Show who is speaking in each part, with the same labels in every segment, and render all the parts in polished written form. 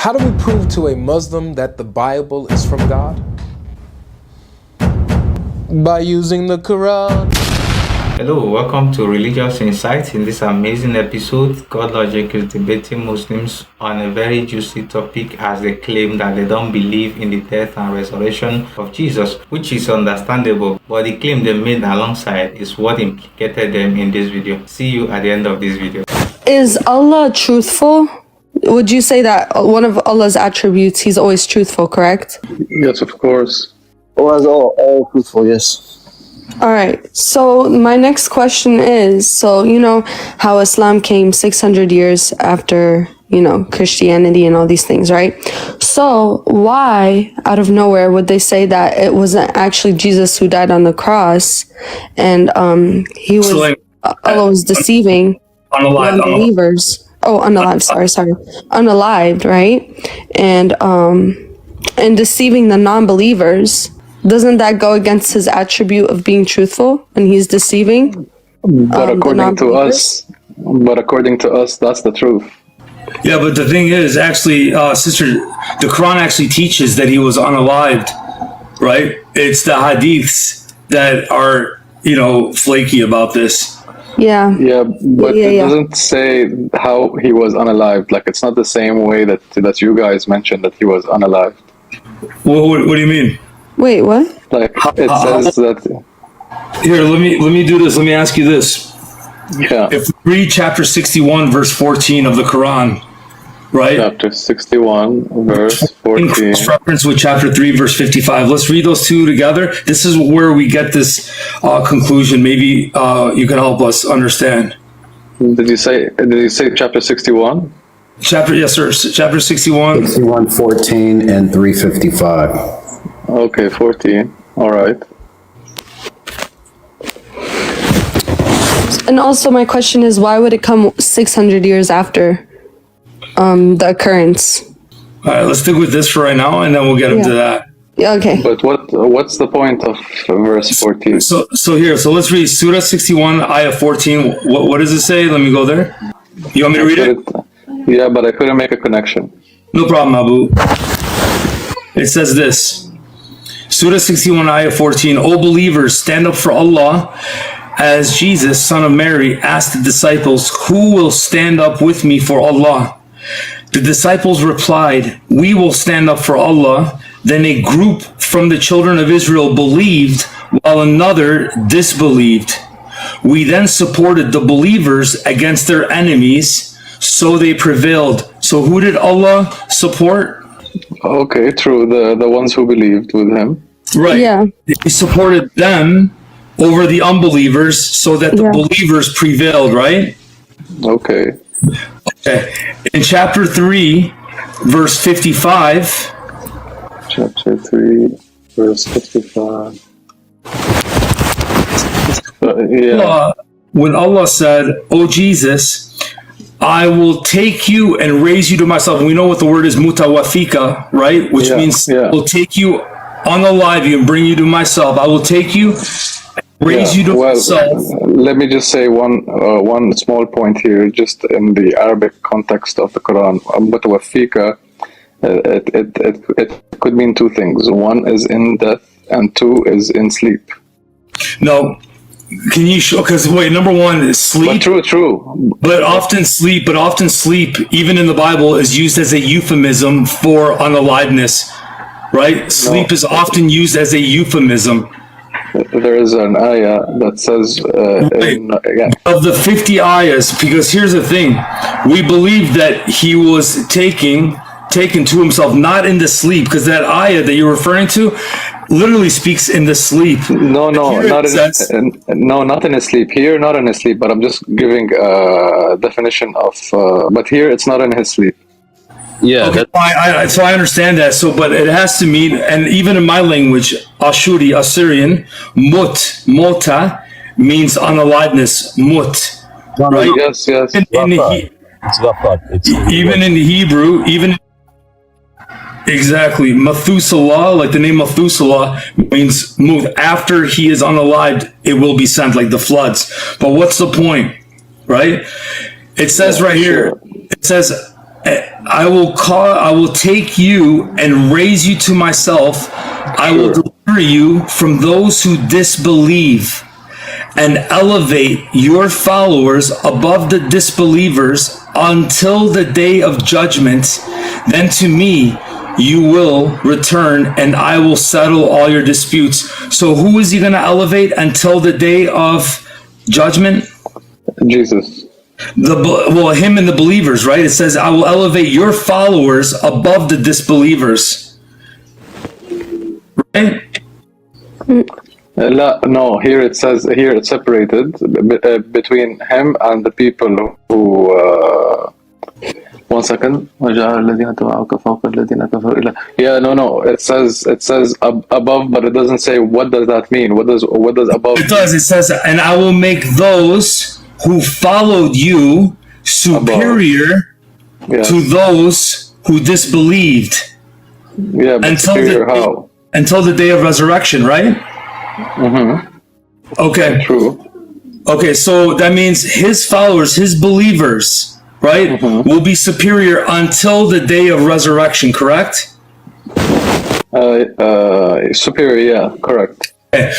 Speaker 1: How do we prove to a Muslim that the Bible is from God? By using the Quran.
Speaker 2: Hello, welcome to Religious Insights. In this amazing episode, God Logic is debating Muslims on a very juicy topic as they claim that they don't believe in the death and resurrection of Jesus, which is understandable, but the claim they made alongside is what implicated them in this video. See you at the end of this video.
Speaker 3: Is Allah truthful? Would you say that one of Allah's attributes, he's always truthful, correct?
Speaker 4: Yes, of course.
Speaker 5: Allah is all truthful, yes.
Speaker 3: All right. So my next question is, so you know how Islam came 600 years after, Christianity and all these things, right? So why, out of nowhere, would they say that it wasn't actually Jesus who died on the cross, and he was Allah was deceiving unbelievers? Oh, unalive. Sorry, unalived, right? And deceiving the non-believers. Doesn't that go against his attribute of being truthful and he's deceiving?
Speaker 4: But according to us, that's the truth.
Speaker 6: Yeah, but the thing is, actually, sister, the Quran actually teaches that he was unalived, right? It's the hadiths that are, flaky about this.
Speaker 3: Yeah.
Speaker 4: Yeah, but it doesn't say how he was unalived. Like, it's not the same way that you guys mentioned that he was unalived.
Speaker 6: What do you mean?
Speaker 3: Wait, what?
Speaker 4: Like, it says that...
Speaker 6: Here, let me do this. Let me ask you this.
Speaker 4: Yeah.
Speaker 6: If we read chapter 61, verse 14 of the Quran, right?
Speaker 4: Chapter 61, verse 14.
Speaker 6: Reference with chapter 3, verse 55. Let's read those two together. This is where we get this conclusion. Maybe you can help us understand.
Speaker 4: Did you say chapter 61?
Speaker 6: Yes, sir. Chapter 61.
Speaker 5: 61, 14, and 355.
Speaker 4: Okay, 14. All right.
Speaker 3: And also my question is, why would it come 600 years after the occurrence?
Speaker 6: All right, let's stick with this for right now, and then we'll get into that.
Speaker 3: Yeah, okay.
Speaker 4: But what's the point of verse 14?
Speaker 6: So let's read Surah 61, Ayah 14. What does it say? Let me go there. You want me to read it?
Speaker 4: Yeah, but I couldn't make a connection.
Speaker 6: No problem, Abu. It says this. Surah 61, Ayah 14. O believers, stand up for Allah. As Jesus, son of Mary, asked the disciples, who will stand up with me for Allah? The disciples replied, we will stand up for Allah. Then a group from the children of Israel believed, while another disbelieved. We then supported the believers against their enemies, so they prevailed. So who did Allah support?
Speaker 4: Okay, true. The ones who believed with him.
Speaker 6: Right.
Speaker 3: Yeah.
Speaker 6: He supported them over the unbelievers so that the believers prevailed, right?
Speaker 4: Okay.
Speaker 6: In chapter 3, verse 55.
Speaker 4: Chapter 3, verse 55.
Speaker 6: When Allah said, O Jesus, I will take you and raise you to myself. We know what the word is, mutawafika, right? Which means I will take you, unalive you, and bring you to myself. I will take you, raise you to myself.
Speaker 4: Let me just say one small point here, just in the Arabic context of the Quran. Mutawafika, it could mean two things. One is in death, and two is in sleep.
Speaker 6: No. Can you show? Because wait, number one is sleep.
Speaker 4: But true.
Speaker 6: But often sleep, even in the Bible, is used as a euphemism for unaliveness, right? Sleep is often used as a euphemism.
Speaker 4: There is an ayah that says
Speaker 6: of the 50 ayahs, because here's the thing: we believe that he was taken to himself, not in the sleep, because that ayah that you're referring to literally speaks in the sleep.
Speaker 4: No, not in his sleep. Here, not in his sleep, but I'm just giving a definition of. But here, it's not in his sleep.
Speaker 5: Yeah.
Speaker 6: Okay, so I understand that. So, but it has to mean, and even in my language, Assyrian, mota means unaliveness. Mut, right?
Speaker 4: Yes.
Speaker 6: Even in Hebrew, exactly. Methuselah, like the name Methuselah, means move. After he is unalived, it will be sent, like the floods. But what's the point, right? It says right here, it says, I will take you and raise you to myself. I will deliver you from those who disbelieve and elevate your followers above the disbelievers until the day of judgment. Then to me you will return and I will settle all your disputes. So who is he going to elevate until the day of judgment?
Speaker 4: Jesus.
Speaker 6: Him and the believers, right? It says, I will elevate your followers above the disbelievers. Right?
Speaker 4: No, here it says, here it's separated between him and the people who. 1 second. Yeah, no. It says above, but it doesn't say what does that mean. What does above?
Speaker 6: It does. It says, and I will make those who followed you superior to those who disbelieved.
Speaker 4: Yeah, but
Speaker 6: until the day of resurrection, right?
Speaker 4: Mm-hmm.
Speaker 6: Okay.
Speaker 4: True.
Speaker 6: Okay, so that means his followers, his believers, right, will be superior until the day of resurrection, correct?
Speaker 4: Superior, yeah, correct.
Speaker 6: Okay.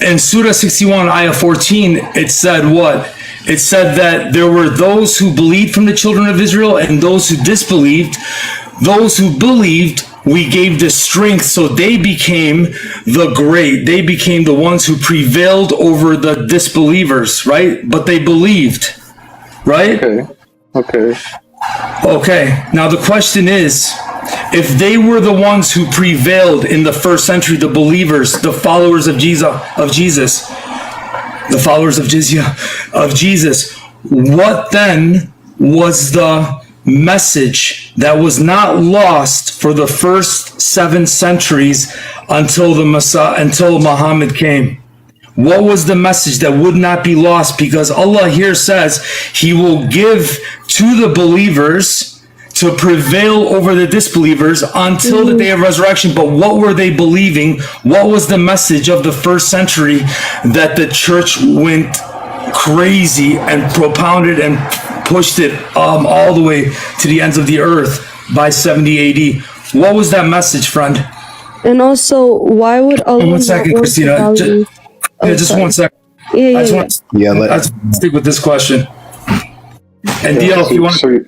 Speaker 6: In Surah 61, Ayah 14, it said what? It said that there were those who believed from the children of Israel and those who disbelieved. Those who believed, we gave the strength, so they became the great. They became the ones who prevailed over the disbelievers, right? But they believed, right? Okay. Now the question is, if they were the ones who prevailed in the first century, the believers, the followers of Jesus, the followers of Jesus, what then was the message that was not lost for the first 7 centuries until Muhammad came? What was the message that would not be lost? Because Allah here says he will give to the believers to prevail over the disbelievers until the day of resurrection. But what were they believing? What was the message of the first century that the church went crazy and propounded and pushed it all the way to the ends of the earth by 70 AD? What was that message, friend?
Speaker 3: And also, why would Allah...
Speaker 6: 1 second, Christina. Just 1 second. Let's stick with this question. And DL, if you want to...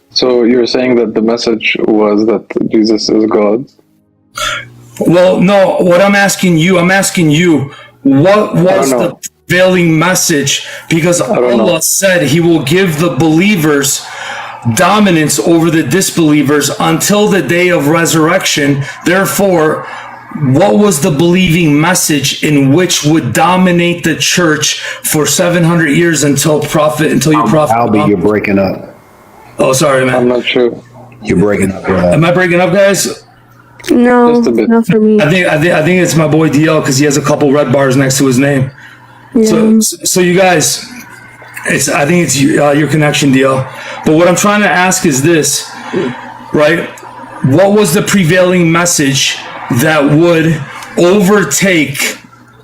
Speaker 4: So you're saying that the message was that Jesus is God?
Speaker 6: Well, no, what I'm asking you, what was the prevailing message? Because Allah said he will give the believers dominance over the disbelievers until the day of resurrection. Therefore, what was the believing message in which would dominate the church for 700 years until your prophet?
Speaker 5: Albie, you're breaking up.
Speaker 6: Oh, sorry, man.
Speaker 4: I'm not sure.
Speaker 5: You're breaking up.
Speaker 6: Am I breaking up, guys?
Speaker 3: No, not for me.
Speaker 6: I think it's my boy DL because he has a couple red bars next to his name.
Speaker 3: Yeah.
Speaker 6: So you guys, I think it's your connection, DL. But what I'm trying to ask is this, right? What was the prevailing message that would overtake,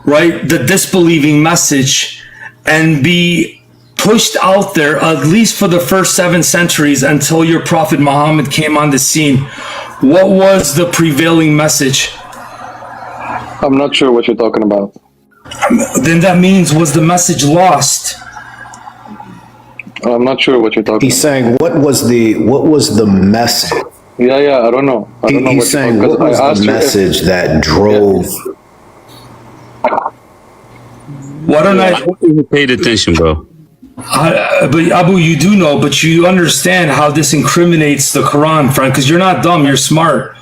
Speaker 6: right, the disbelieving message and be pushed out there, at least for the first 7 centuries until your prophet Muhammad came on the scene? What was the prevailing message?
Speaker 4: I'm not sure what you're talking about.
Speaker 6: Then that means, was the message lost?
Speaker 4: I'm not sure what you're talking
Speaker 5: He's saying, what was the message?
Speaker 4: Yeah, I don't know.
Speaker 5: He's saying, what was the message that drove...
Speaker 6: Why don't I...
Speaker 7: Paid attention, bro.
Speaker 6: But Abu, you do know, but you understand how this incriminates the Quran, friend, because you're not dumb, you're smart.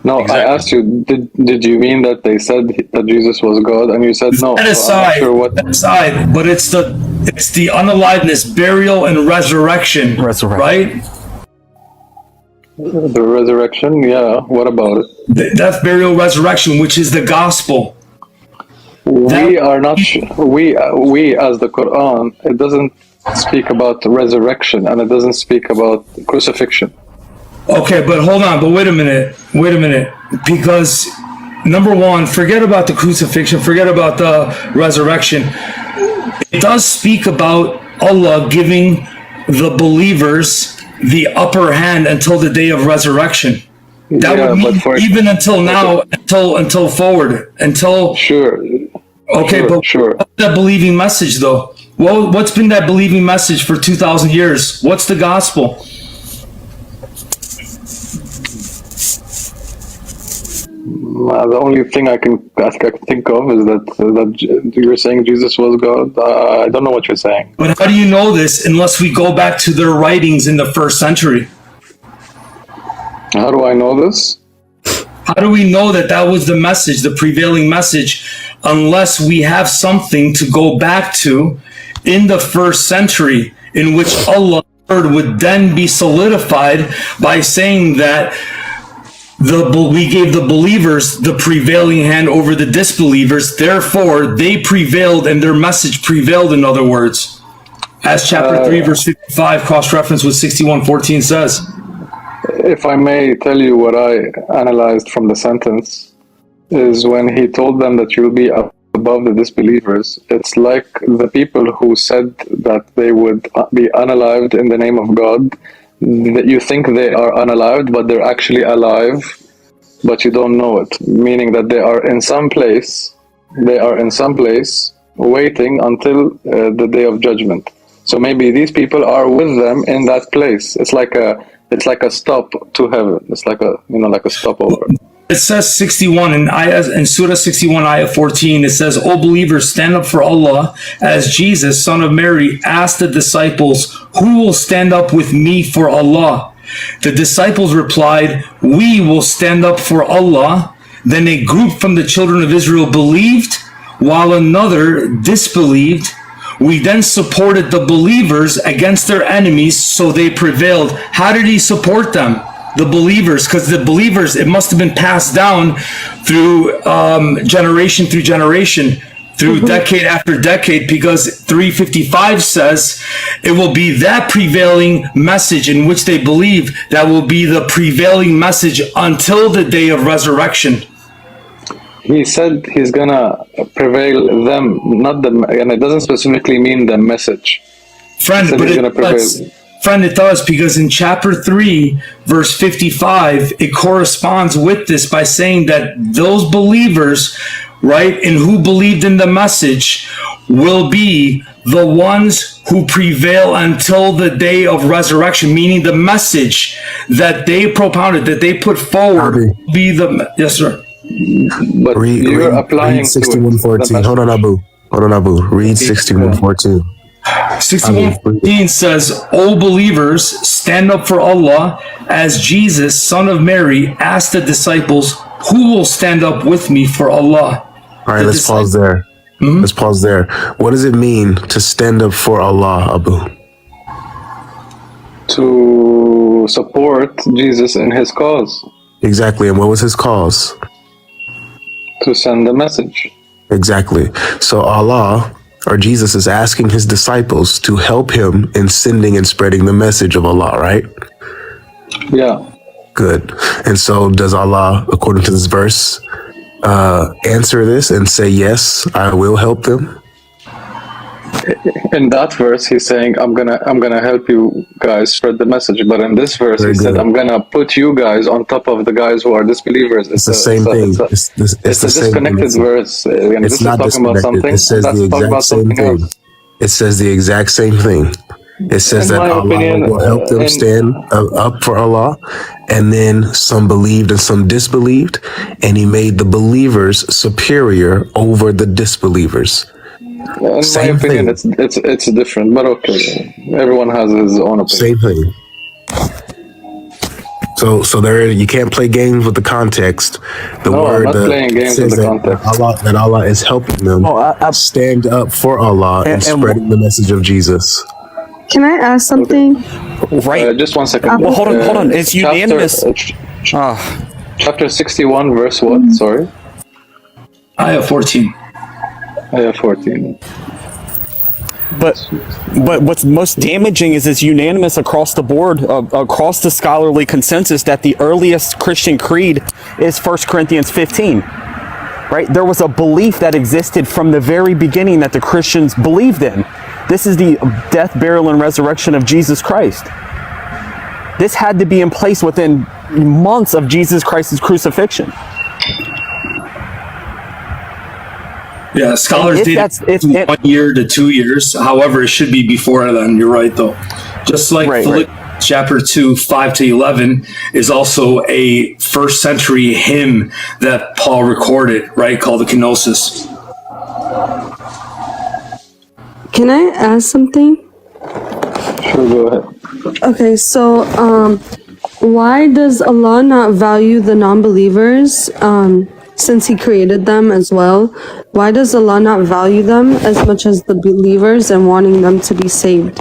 Speaker 4: No, exactly. I asked you, did you mean that they said that Jesus was God? And you said no.
Speaker 6: That aside, but it's the unaliveness, burial, and resurrection. Right?
Speaker 4: The resurrection, yeah. What about it?
Speaker 6: The death, burial, resurrection, which is the gospel.
Speaker 4: We are not. We as the Quran, it doesn't speak about resurrection and it doesn't speak about crucifixion.
Speaker 6: Okay, but hold on. But wait a minute. Because number one, forget about the crucifixion. Forget about the resurrection. It does speak about Allah giving the believers the upper hand until the day of resurrection. That
Speaker 4: Yeah,
Speaker 6: would mean
Speaker 4: but for-
Speaker 6: even until now, until forward, until
Speaker 4: Sure.
Speaker 6: okay,
Speaker 4: Sure,
Speaker 6: but
Speaker 4: sure.
Speaker 6: what's that believing message though? Well, what's been that believing message for 2,000 years? What's the gospel?
Speaker 4: The only thing I can think of is that you're saying Jesus was God. I don't know what you're saying.
Speaker 6: But how do you know this unless we go back to their writings in the first century?
Speaker 4: How do I know this?
Speaker 6: How do we know that that was the message, the prevailing message, unless we have something to go back to in the first century in which Allah's word would then be solidified by saying that we gave the believers the prevailing hand over the disbelievers, therefore they prevailed and their message prevailed, in other words. As chapter 3, verse 55, cross-reference with 61:14 says.
Speaker 4: If I may tell you what I analyzed from the sentence, is when he told them that you'll be above the disbelievers, it's like the people who said that they would be unalived in the name of God, that you think they are unalived, but they're actually alive, but you don't know it, meaning that they are in some place waiting until the day of judgment. So maybe these people are with them in that place. It's like a stop to heaven. It's like a stopover.
Speaker 6: It says 61 in Surah 61, ayah 14, it says, O believers, stand up for Allah, as Jesus, son of Mary, asked the disciples, who will stand up with me for Allah? The disciples replied, we will stand up for Allah. Then a group from the children of Israel believed, while another disbelieved. We then supported the believers against their enemies, so they prevailed. How did he support them? The believers, because the believers, it must have been passed down through generation through generation, through decade after decade, because 355 says it will be that prevailing message in which they believe that will be the prevailing message until the day of resurrection.
Speaker 4: He said he's gonna prevail them, not them, and it doesn't specifically mean the message.
Speaker 6: Friend, but it does, because in chapter 3, verse 55, it corresponds with this by saying that those believers, right, and who believed in the message will be the ones who prevail until the day of resurrection, meaning the message that they propounded, that they put forward, will be the... Yes, sir.
Speaker 4: But you're applying
Speaker 1: 61:14. Hold on, Abu. Read 61:14.
Speaker 6: 61:14 says, O believers, stand up for Allah, as Jesus, son of Mary, asked the disciples, who will stand up with me for Allah?
Speaker 1: All right, let's pause there. Let's pause there. What does it mean to stand up for Allah, Abu?
Speaker 4: To support Jesus in his cause.
Speaker 1: Exactly. And what was his cause?
Speaker 4: To send the message.
Speaker 1: Exactly. So Allah, or Jesus, is asking his disciples to help him in sending and spreading the message of Allah, right?
Speaker 4: Yeah.
Speaker 1: Good. And so does Allah, according to this verse, answer this and say, yes, I will help them?
Speaker 4: In that verse, he's saying, I'm gonna help you guys spread the message. But in this verse, he said, I'm gonna put you guys on top of the guys who are disbelievers.
Speaker 1: It's the same thing.
Speaker 4: It's a disconnected verse.
Speaker 1: It's not disconnected. It says the exact same thing. It says the exact same thing. It says that Allah will help them stand up for Allah, and then some believed and some disbelieved, and he made the believers superior over the disbelievers.
Speaker 4: In my opinion, it's different, but okay. Everyone has his own opinion.
Speaker 1: Same thing. So there, you can't play games with the context.
Speaker 4: I'm not playing games with the context.
Speaker 1: That Allah is helping them stand up for Allah and spreading the message of Jesus.
Speaker 3: Can I ask something?
Speaker 7: Right.
Speaker 4: Just 1 second.
Speaker 7: Well, hold on. It's unanimous.
Speaker 4: Chapter 61, verse what? Sorry.
Speaker 6: Ayah 14.
Speaker 4: Ayah 14.
Speaker 7: But what's most damaging is it's unanimous across the board, across the scholarly consensus, that the earliest Christian creed is 1 Corinthians 15. Right? There was a belief that existed from the very beginning that the Christians believed in. This is the death, burial, and resurrection of Jesus Christ. This had to be in place within months of Jesus Christ's crucifixion.
Speaker 6: Yeah, scholars date it 1 year to 2 years. However, it should be before then. You're right, though. Just like Philippians chapter 2, 5 to 11 is also a first century hymn that Paul recorded, right, called the Kenosis.
Speaker 3: Can I ask something?
Speaker 4: Sure, go ahead.
Speaker 3: Okay, so why does Allah not value the non-believers since he created them as well? Why does Allah not value them as much as the believers and wanting them to be saved?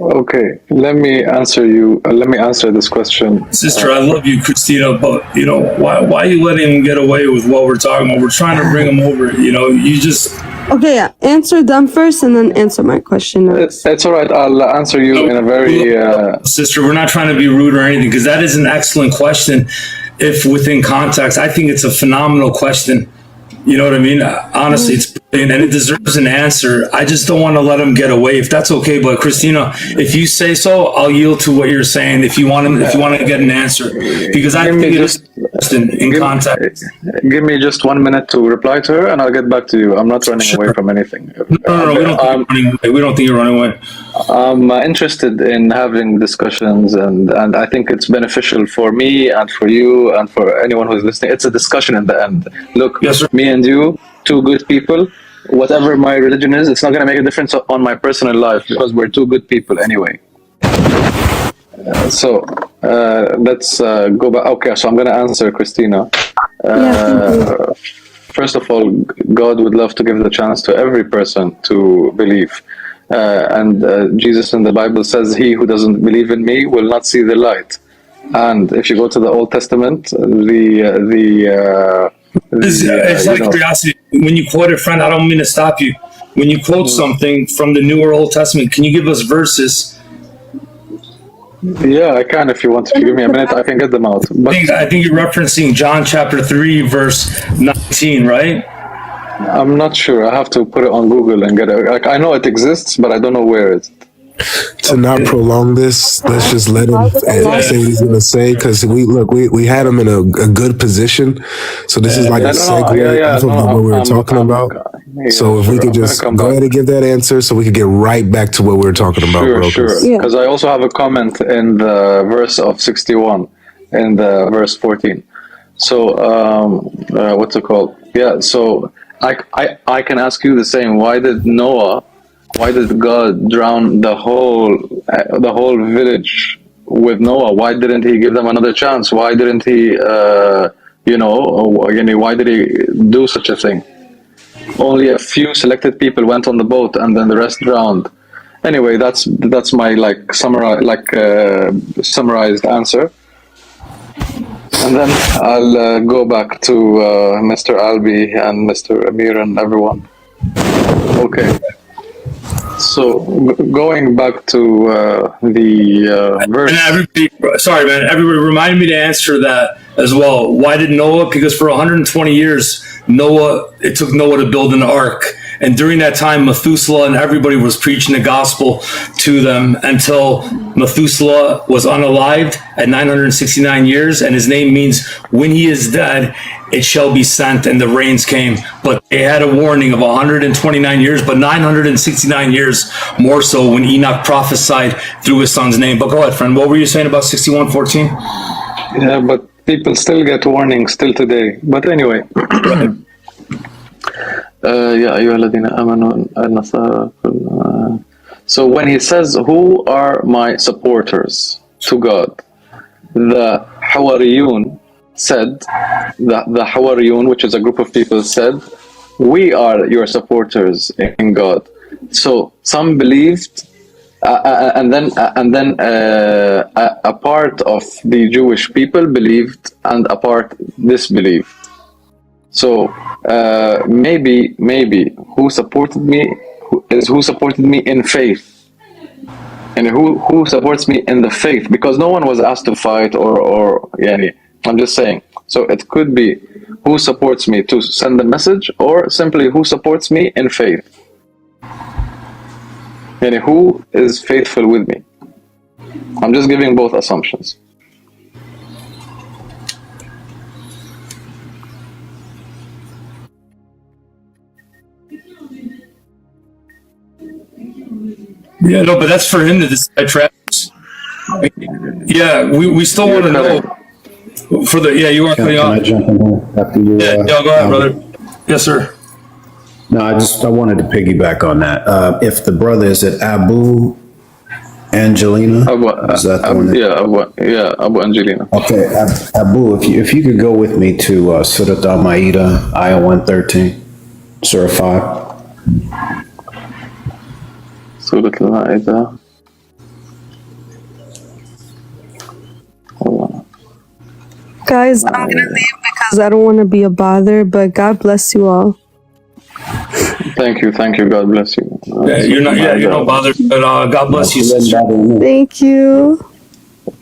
Speaker 4: Okay, let me answer you. Let me answer this question.
Speaker 6: Sister, I love you, Christina, but you know why are you letting him get away with what we're talking about? We're trying to bring him over. You know, you just.
Speaker 3: Okay, yeah. Answer them first and then answer my question next.
Speaker 4: It's all right. I'll answer you in a very...
Speaker 6: Sister, we're not trying to be rude or anything, because that is an excellent question. If within context, I think it's a phenomenal question. You know what I mean? Honestly, it's brilliant and it deserves an answer. I just don't want to let him get away, if that's okay. But Christina, if you say so, I'll yield to what you're saying. If you want to get an answer, because I think it is in context.
Speaker 4: Give me just 1 minute to reply to her, and I'll get back to you. I'm not running away from anything.
Speaker 6: No, we don't think you're running away.
Speaker 4: I'm interested in having discussions, and I think it's beneficial for me and for you and for anyone who's listening. It's a discussion in the end. Look,
Speaker 6: yes,
Speaker 4: me and you, two good people. Whatever my religion is, it's not going to make a difference on my personal life because we're two good people anyway. So let's go back. Okay, so I'm going to answer Christina. First of all, God would love to give the chance to every person to believe. And Jesus in the Bible says, he who doesn't believe in me will not see the light. And if you go to the Old Testament,
Speaker 6: it's like curiosity. When you quote it, friend, I don't mean to stop you. When you quote something from the New or Old Testament, can you give us verses?
Speaker 4: Yeah, I can. If you want to give me a minute, I can get them out. But
Speaker 6: I think you're referencing John chapter 3, verse 19, right?
Speaker 4: I'm not sure. I have to put it on Google and get it. Like, I know it exists, but I don't know where it's.
Speaker 1: To not prolong this, let's just let him say what he's going to say, because we had him in a good position. So this is like a segue off of what we were talking about. So if we could just go ahead and give that answer so we could get right back to what we were talking about.
Speaker 4: Sure. Because I also have a comment in the verse of 61, in the verse 14. So what's it called? Yeah, so I can ask you the same. Why did God drown the whole village with Noah? Why didn't he give them another chance? Why didn't he, why did he do such a thing? Only a few selected people went on the boat, and then the rest drowned. Anyway, that's my summarized answer. And then I'll go back to Mr. Albi and Mr. Amir and everyone. Okay. So going back to the verse.
Speaker 6: And everybody remind me to answer that as well. Why did Noah? Because for 120 years, it took Noah to build an ark. And during that time, Methuselah and everybody was preaching the gospel to them until Methuselah was unalived at 969 years. And his name means when he is dead, it shall be sent, and the rains came. But they had a warning of 129 years, but 969 years more so when Enoch prophesied through his son's name. But go ahead, friend. What were you saying about 61:14?
Speaker 4: Yeah, but people still get warnings still today. But anyway. So when he says, who are my supporters to God? The Hawariyun said, the Hawariyun, which is a group of people, said, we are your supporters in God. So some believed, and then a part of the Jewish people believed, and a part disbelieved. So maybe who supported me in faith, and who supports me in the faith, because no one was asked to fight or I'm just saying. So it could be who supports me to send the message, or simply who supports me in faith. Who is faithful with me. I'm just giving both assumptions.
Speaker 6: Yeah, no, but that's for him to decide, Travis. Yeah, we still want to know. For the you are cutting
Speaker 5: Can I
Speaker 6: off.
Speaker 5: jump in here after you?
Speaker 6: Yeah, go ahead, brother. Yes, sir.
Speaker 5: No, I wanted to piggyback on that. If the brother is at Abu Angelina, is that the one?
Speaker 4: Abu Angelina.
Speaker 5: Okay, Abu, if you could go with me to Surah Al-Ma'idah, ayah 113, Surah 5.
Speaker 4: Surah Al-Ma'idah. Hold on.
Speaker 3: Guys, I'm gonna leave because I don't want to be a bother, but God bless you all.
Speaker 4: Thank you. God bless you.
Speaker 6: You're not bothered, but God bless you, sister.
Speaker 3: Thank you.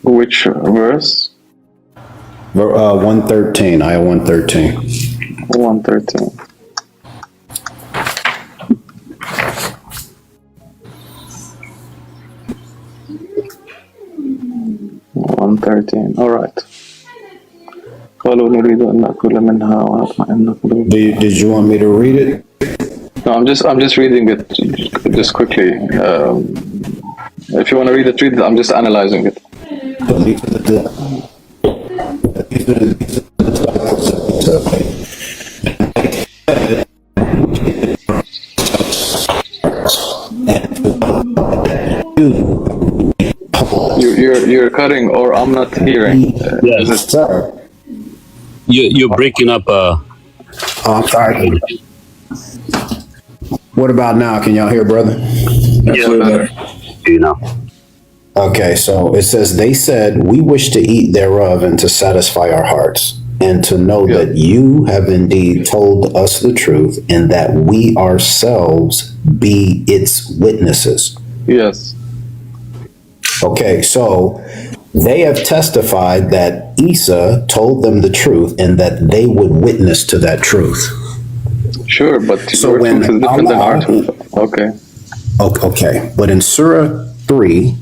Speaker 4: Which verse?
Speaker 5: 113, ayah 113.
Speaker 4: 113. All right.
Speaker 5: Did you want me to read it?
Speaker 4: No, I'm just reading it just quickly. If you want to read it, I'm just analyzing it. You're cutting, or I'm not hearing.
Speaker 8: Yes,
Speaker 5: sir.
Speaker 8: You're breaking up.
Speaker 5: Oh, I'm sorry. What about now? Can y'all hear, brother?
Speaker 8: You know.
Speaker 5: Okay, so it says, they said, we wish to eat thereof and to satisfy our hearts, and to know that you have indeed told us the truth, and that we ourselves be its witnesses.
Speaker 4: Yes.
Speaker 5: Okay, so they have testified that Isa told them the truth and that they would witness to that truth.
Speaker 4: Sure, but
Speaker 5: so when
Speaker 4: truth is different than our truth. Okay.
Speaker 5: Okay, but in Surah 3,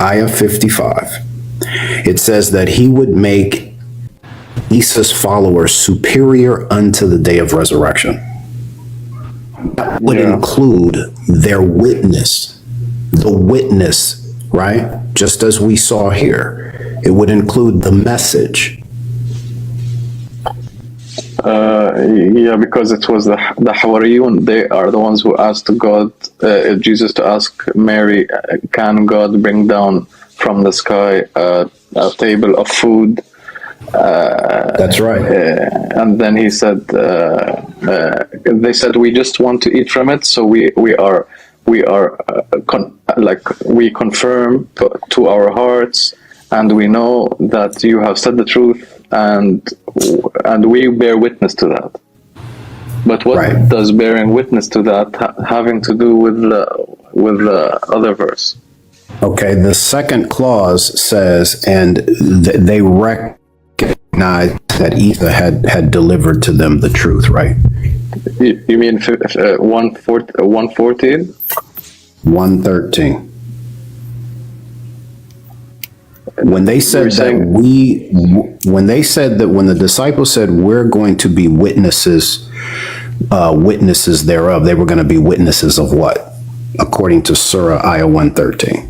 Speaker 5: ayah 55, it says that he would make Isa's followers superior unto the day of resurrection. That would include their witness, the witness, right? Just as we saw here, it would include the message.
Speaker 4: Because it was the Hawariyun. They are the ones who asked God, Jesus, to ask Mary, can God bring down from the sky a table of food?
Speaker 5: That's right.
Speaker 4: And then he said, they said, we just want to eat from it, so we confirm to our hearts, and we know that you have said the truth, and we bear witness to that. But what does bearing witness to that having to do with the other verse?
Speaker 5: Okay, the second clause says, and they recognize that Isa had delivered to them the truth, right?
Speaker 4: You mean 114?
Speaker 5: 113. When they said when the disciples said we're going to be witnesses thereof, they were going to be witnesses of what? According to Surah ayah 113.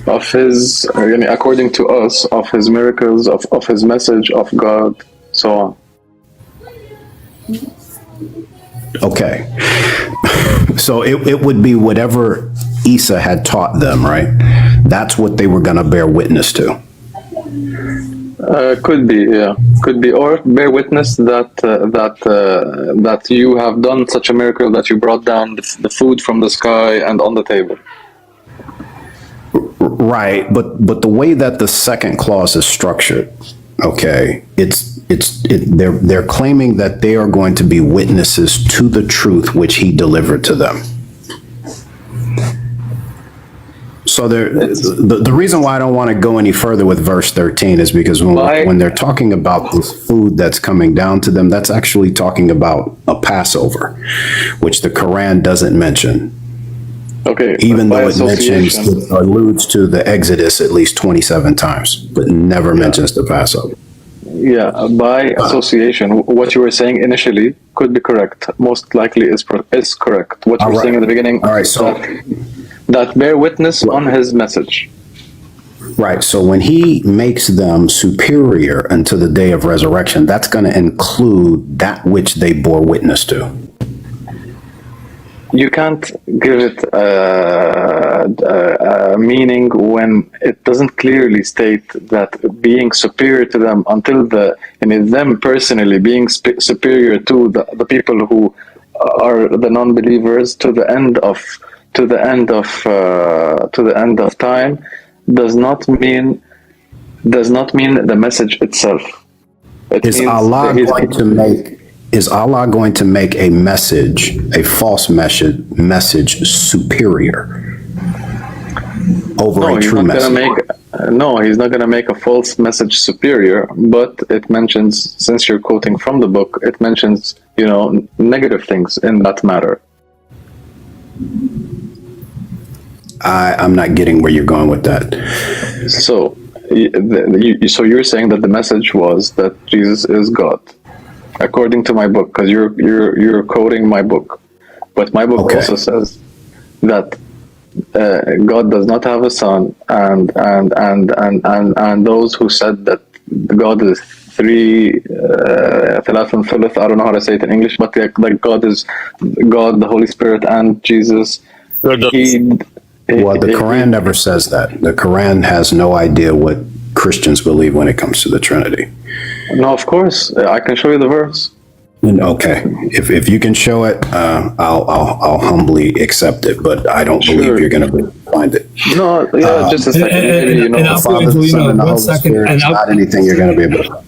Speaker 4: Of his, according to us, of his miracles, of his message, of God, so on.
Speaker 5: Okay. So it would be whatever Isa had taught them, right? That's what they were going to bear witness to.
Speaker 4: Could be, or bear witness that you have done such a miracle that you brought down the food from the sky and on the table.
Speaker 5: Right, but the way that the second clause is structured, okay, they're claiming that they are going to be witnesses to the truth which he delivered to them. So the reason why I don't want to go any further with verse 13 is because when they're talking about this food that's coming down to them, that's actually talking about a Passover, which the Quran doesn't mention.
Speaker 4: Okay,
Speaker 5: Even
Speaker 4: by
Speaker 5: though it mentions,
Speaker 4: association,
Speaker 5: alludes to the Exodus at least 27 times, but never mentions the Passover.
Speaker 4: yeah, by association, what you were saying initially could be correct. Most likely is correct. What you
Speaker 5: All
Speaker 4: were
Speaker 5: right.
Speaker 4: saying in the beginning,
Speaker 5: All right, so-
Speaker 4: that bear witness on his message.
Speaker 5: Right. So when he makes them superior unto the day of resurrection, that's going to include that which they bore witness to.
Speaker 4: You can't give it a meaning when it doesn't clearly state that being superior to them until them personally being superior to the people who are the non-believers to the end of time does not mean the message itself. It
Speaker 5: Is
Speaker 4: means
Speaker 5: Allah
Speaker 4: that
Speaker 5: going to make a message, a false message superior over a true message?
Speaker 4: He's not going to make a false message superior, but it mentions, since you're quoting from the book, it mentions, negative things in that matter.
Speaker 5: I'm not getting where you're going with that.
Speaker 4: So, so you're saying that the message was that Jesus is God, according to my book, because you're quoting my book, but my book also says that God does not have a son, and those who said that God is three, ثلاث ثلث, I don't know how to say it in English, but like God is God, the Holy Spirit, and Jesus.
Speaker 5: The Quran never says that. The Quran has no idea what Christians believe when it comes to the Trinity.
Speaker 4: No, of course, I can show you the verse.
Speaker 5: Okay, if you can show it, I'll humbly accept it. But I don't believe you're going to find it.
Speaker 4: No, just a second. Maybe,
Speaker 5: the Father, the Son, and the Holy Spirit is not anything you're going to be able to.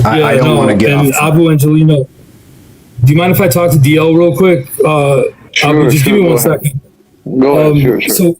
Speaker 5: I don't want to get off.
Speaker 6: Abu Angelino, do you mind if I talk to DL real quick? Abu, just give me 1 second.
Speaker 4: Go ahead, sure.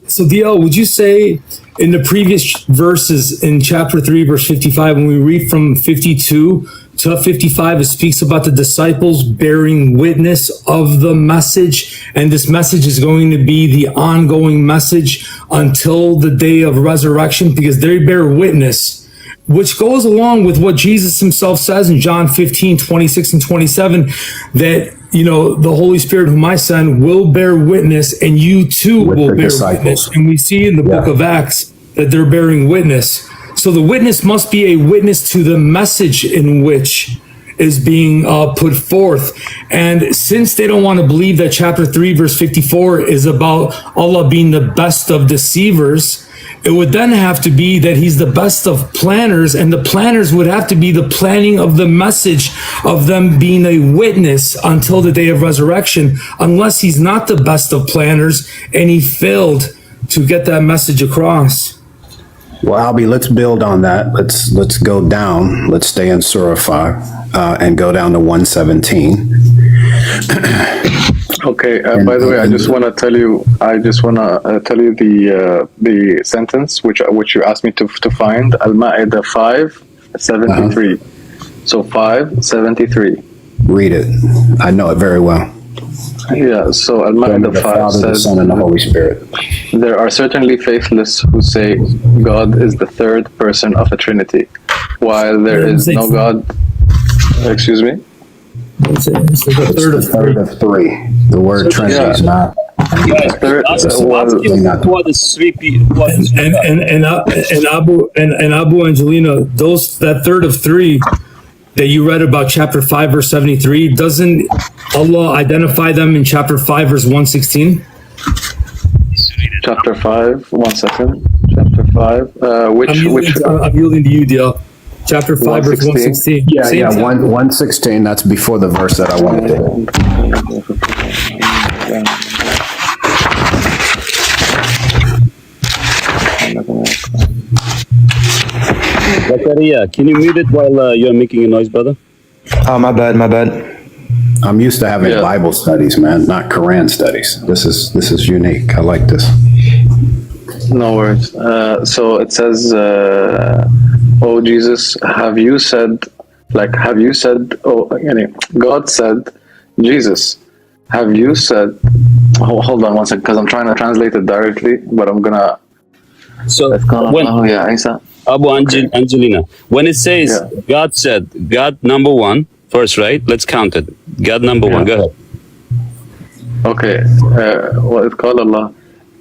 Speaker 6: So DL, would you say in the previous verses in chapter 3, verse 55, when we read from 52 to 55, it speaks about the disciples bearing witness of the message, and this message is going to be the ongoing message until the day of resurrection, because they bear witness, which goes along with what Jesus himself says in John 15, 26 and 27, that the Holy Spirit whom I send will bear witness, and you too will bear witness. And we see in the book of Acts that they're bearing witness. So the witness must be a witness to the message in which is being put forth. And since they don't want to believe that chapter 3, verse 54 is about Allah being the best of deceivers, it would then have to be that he's the best of planners, and the planners would have to be the planning of the message of them being a witness until the day of resurrection, unless he's not the best of planners and he failed to get that message across.
Speaker 5: Well, Albie, let's build on that. Let's go down. Let's stay in Surah 5 and go down to 117.
Speaker 4: Okay. By the way, I just want to tell you the sentence which you asked me to find. Al-Ma'idah 5:73. So 5:73.
Speaker 5: Read it. I know it very well.
Speaker 4: Yeah. So Al-Ma'idah 5 says,
Speaker 5: the Son, and the Holy Spirit.
Speaker 4: There are certainly faithless who say God is the third person of a Trinity, while there is no God. Excuse me.
Speaker 6: It's the
Speaker 5: third of three. The word Trinity is not.
Speaker 8: What is three people?
Speaker 6: And Abu Angelina, that third of three that you read about chapter 5 verse 73, doesn't Allah identify them in chapter 5 verse 116?
Speaker 4: Chapter 5, 1 second. Chapter 5, which
Speaker 6: I'm yielding to you, Diel. Chapter 5 verse 116.
Speaker 5: Yeah, 116, that's before the verse that I wanted to.
Speaker 8: Zakaria, can you mute it while you're making a noise, brother?
Speaker 9: Oh, my bad.
Speaker 5: I'm used to having Bible studies, man, not Quran studies. This is unique. I like this.
Speaker 4: No worries. So it says, "Oh Jesus, have you said? God said, Jesus, have you said? Hold on one second, because I'm trying to translate it directly, but I'm gonna.
Speaker 8: So when
Speaker 4: Oh yeah, Isa.
Speaker 8: Abu Angelina, when it says
Speaker 4: Yeah.
Speaker 8: God said, God number one first, right? Let's count it. God number one. Go ahead.
Speaker 4: Okay, what it called Allah,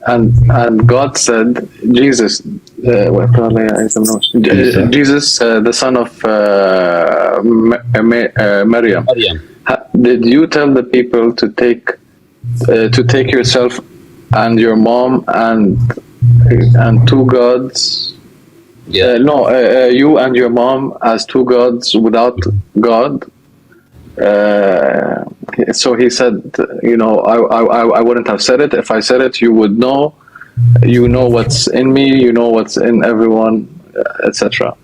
Speaker 4: and God said Jesus, what called Allah, Isa, no. Jesus, the son of Maryam.
Speaker 8: Maryam.
Speaker 4: Did you tell the people to take yourself and your mom and two gods?
Speaker 8: Yeah.
Speaker 4: No, you and your mom as two gods without God. So he said, I wouldn't have said it. If I said it, you would know. You know what's in me. You know what's in everyone, etc.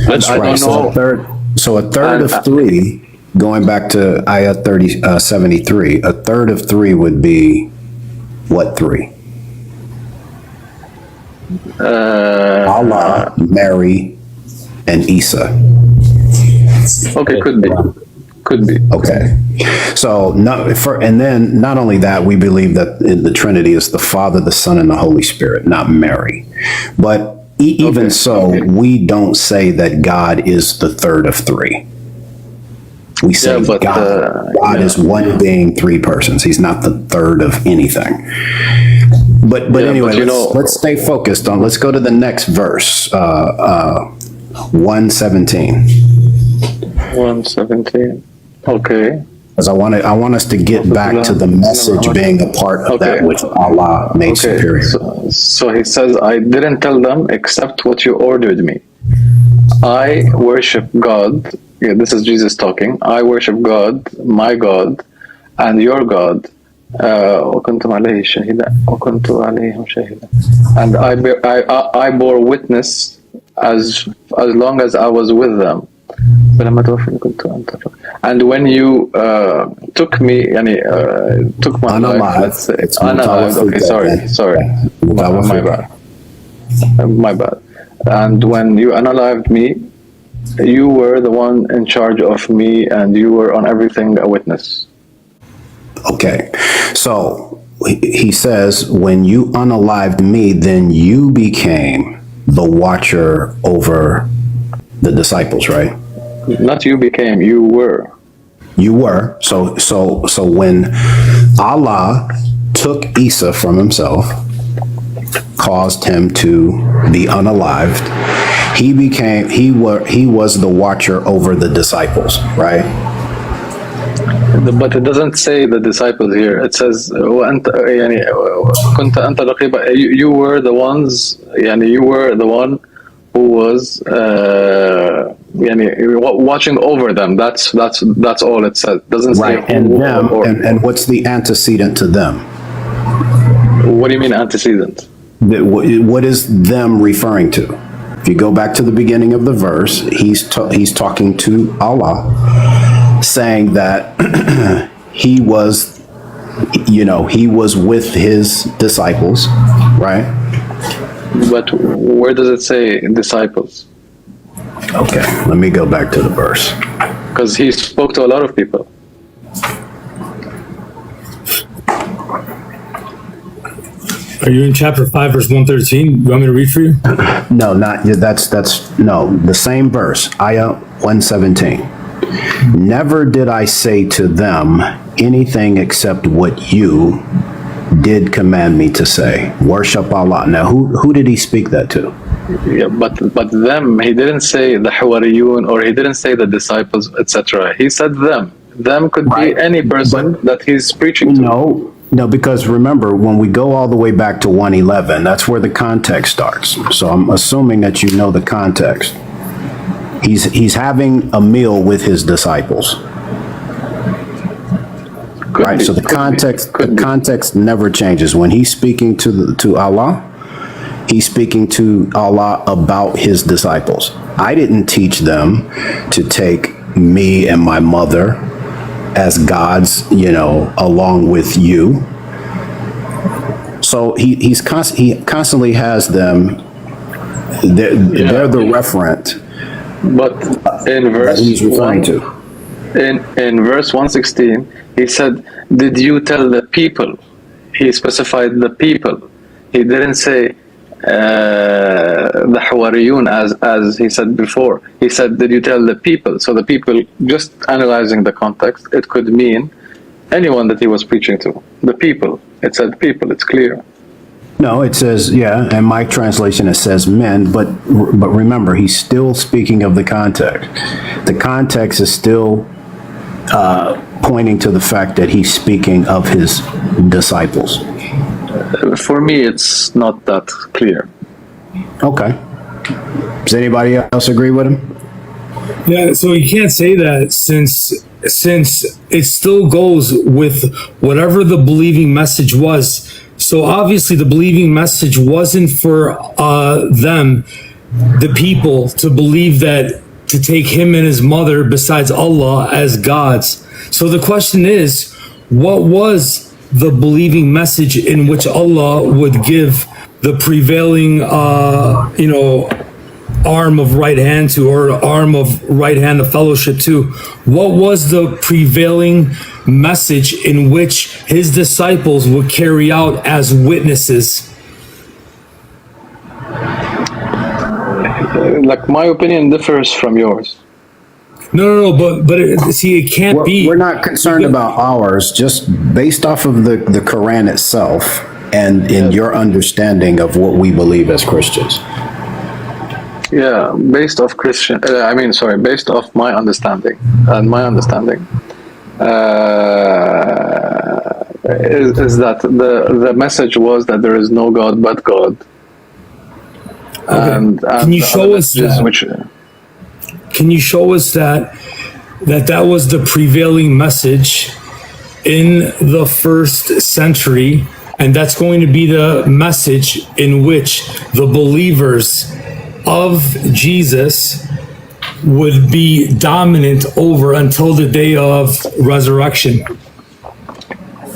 Speaker 5: That's
Speaker 4: I
Speaker 5: right.
Speaker 4: don't know.
Speaker 5: So a third of three, going back to Ayah 73, a third of three would be what three? Allah, Mary, and Isa.
Speaker 4: Okay, could be.
Speaker 5: Okay. So and then not only that, we believe that the Trinity is the Father, the Son, and the Holy Spirit, not Mary. But even so, we don't say that God is the third of three. We say God is one being, three persons. He's not the third of anything. But anyway, let's stay focused on. Let's go to the next verse, 117.
Speaker 4: 117. Okay.
Speaker 5: Because I want us to get back to the message being a part of that which Allah made superior.
Speaker 4: So he says, I didn't tell them except what you ordered me. I worship God. Yeah, this is Jesus talking. I worship God, my God, and your God. And I bore witness as long as I was with them. And when you took me, took my life, unalived. Okay, sorry, my bad. And when you unalived me, you were the one in charge of me, and you were on everything a witness.
Speaker 5: Okay, so he says, when you unalived me, then you became the watcher over the disciples, right?
Speaker 4: Not you became, you were.
Speaker 5: You were. So when Allah took Isa from himself, caused him to be unalived, he was the watcher over the disciples, right?
Speaker 4: But it doesn't say the disciples here. It says you were the ones. You were the one who was watching over them. That's all it says. It doesn't say
Speaker 5: right. And them. And what's the antecedent to them?
Speaker 4: What do you mean antecedent?
Speaker 5: What is them referring to? If you go back to the beginning of the verse, he's talking to Allah, saying that he was with his disciples, right?
Speaker 4: But where does it say disciples?
Speaker 5: Okay, let me go back to the verse.
Speaker 4: Because he spoke to a lot of people.
Speaker 6: Are you in chapter 5, verse 113? You want me to read for you?
Speaker 5: No, the same verse, Ayah 117. Never did I say to them anything except what you did command me to say. Worship Allah. Now, who did he speak that to?
Speaker 4: Yeah, but them, he didn't say the Hawariyun, or he didn't say the disciples, etc. He said them. Them could be any person that he's preaching to.
Speaker 5: No, because remember, when we go all the way back to 111, that's where the context starts. So I'm assuming that you know the context. He's having a meal with his disciples. Right, so the context never changes. When he's speaking to Allah, he's speaking to Allah about his disciples. I didn't teach them to take me and my mother as gods, along with you. So he constantly has them. They're the referent.
Speaker 4: But in verse
Speaker 5: he's referring to.
Speaker 4: in verse 116, he said, "Did you tell the people?" He specified the people. He didn't say the Hawariyun as he said before. He said, "Did you tell the people?" So the people, just analyzing the context, it could mean anyone that he was preaching to. The people. It said people. It's clear.
Speaker 5: No, it says, yeah, and my translation, it says men, but remember, he's still speaking of the context. The context is still pointing to the fact that he's speaking of his disciples.
Speaker 4: For me, it's not that clear.
Speaker 5: Okay. Does anybody else agree with him?
Speaker 6: Yeah, so you can't say that since it still goes with whatever the believing message was. So obviously the believing message wasn't for them, the people, to believe that, to take him and his mother besides Allah as gods. So the question is, what was the believing message in which Allah would give the prevailing, arm of right hand to, or arm of right hand of fellowship to? What was the prevailing message in which his disciples would carry out as witnesses?
Speaker 4: Like, my opinion differs from yours.
Speaker 6: No, but it can't be.
Speaker 5: We're not concerned about ours, just based off of the Quran itself and in your understanding of what we believe as Christians.
Speaker 4: Yeah, based off based off my understanding, and my understanding is that the message was that there is no God but God.
Speaker 6: Okay.
Speaker 4: And
Speaker 6: can you show us that? Can you show us that was the prevailing message in the first century, and that's going to be the message in which the believers of Jesus would be dominant over until the day of resurrection?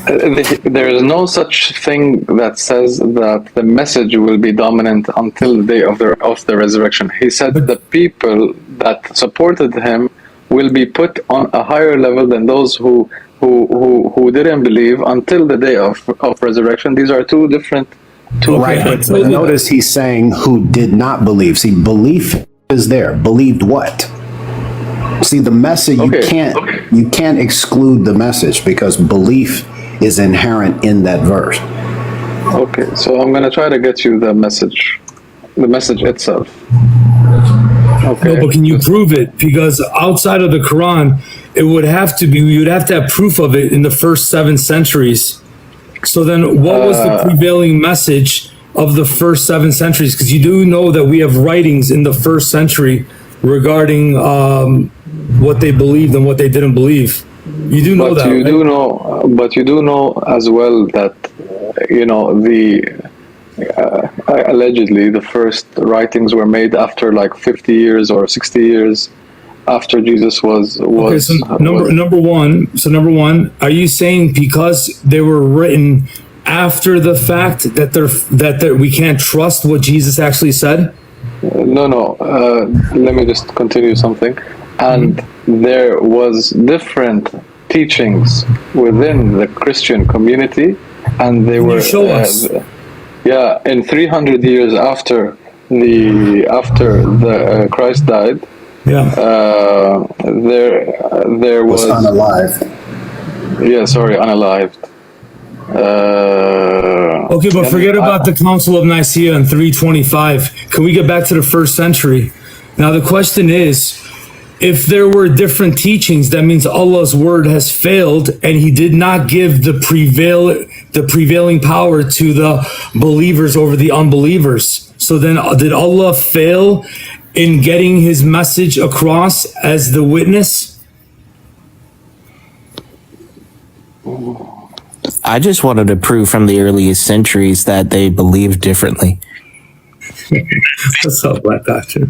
Speaker 4: There is no such thing that says that the message will be dominant until the day of the resurrection. He said the people that supported him will be put on a higher level than those who didn't believe until the day of resurrection. These are two different.
Speaker 5: Right, but notice he's saying who did not believe. See, belief is there. Believed what? See, the message, you can't exclude the message because belief is inherent in that verse.
Speaker 4: Okay, so I'm going to try to get you the message itself. Okay.
Speaker 6: No, but can you prove it? Because outside of the Quran, we would have to have proof of it in the first 7 centuries. So then what was the prevailing message of the first 7 centuries? Because you do know that we have writings in the first century regarding what they believed and what they didn't believe. You do know that, right?
Speaker 4: But you do know as well that, allegedly the first writings were made after like 50 years or 60 years after Jesus was.
Speaker 6: Okay, so number one, are you saying because they were written after the fact that we can't trust what Jesus actually said?
Speaker 4: No. Let me just continue something. And there was different teachings within the Christian community, and they were.
Speaker 6: Show us.
Speaker 4: In 300 years after the Christ died.
Speaker 6: Yeah.
Speaker 4: There was
Speaker 5: unalived.
Speaker 4: Yeah, sorry, unalived.
Speaker 6: Okay, but forget about the Council of Nicaea in 325. Can we get back to the first century? Now the question is, if there were different teachings, that means Allah's word has failed, and He did not give the prevailing power to the believers over the unbelievers. So then, did Allah fail in getting His message across as the witness?
Speaker 9: I just wanted to prove from the earliest centuries that they believed differently.
Speaker 6: What's up, Black Doctor?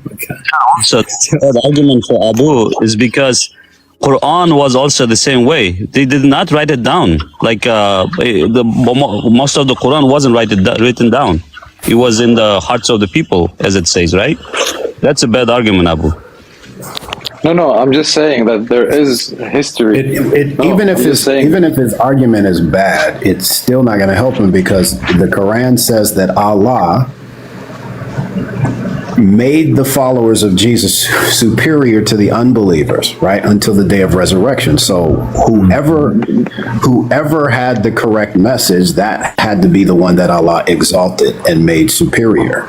Speaker 8: So the argument for Abu is because Quran was also the same way. They did not write it down. Like most of the Quran wasn't written down. It was in the hearts of the people, as it says, right? That's a bad argument, Abu.
Speaker 4: No, I'm just saying that there is history. No,
Speaker 5: even if
Speaker 4: I'm just saying-
Speaker 5: even if his argument is bad, it's still not going to help him, because the Quran says that Allah made the followers of Jesus superior to the unbelievers, right, until the day of resurrection. So whoever had the correct message, that had to be the one that Allah exalted and made superior.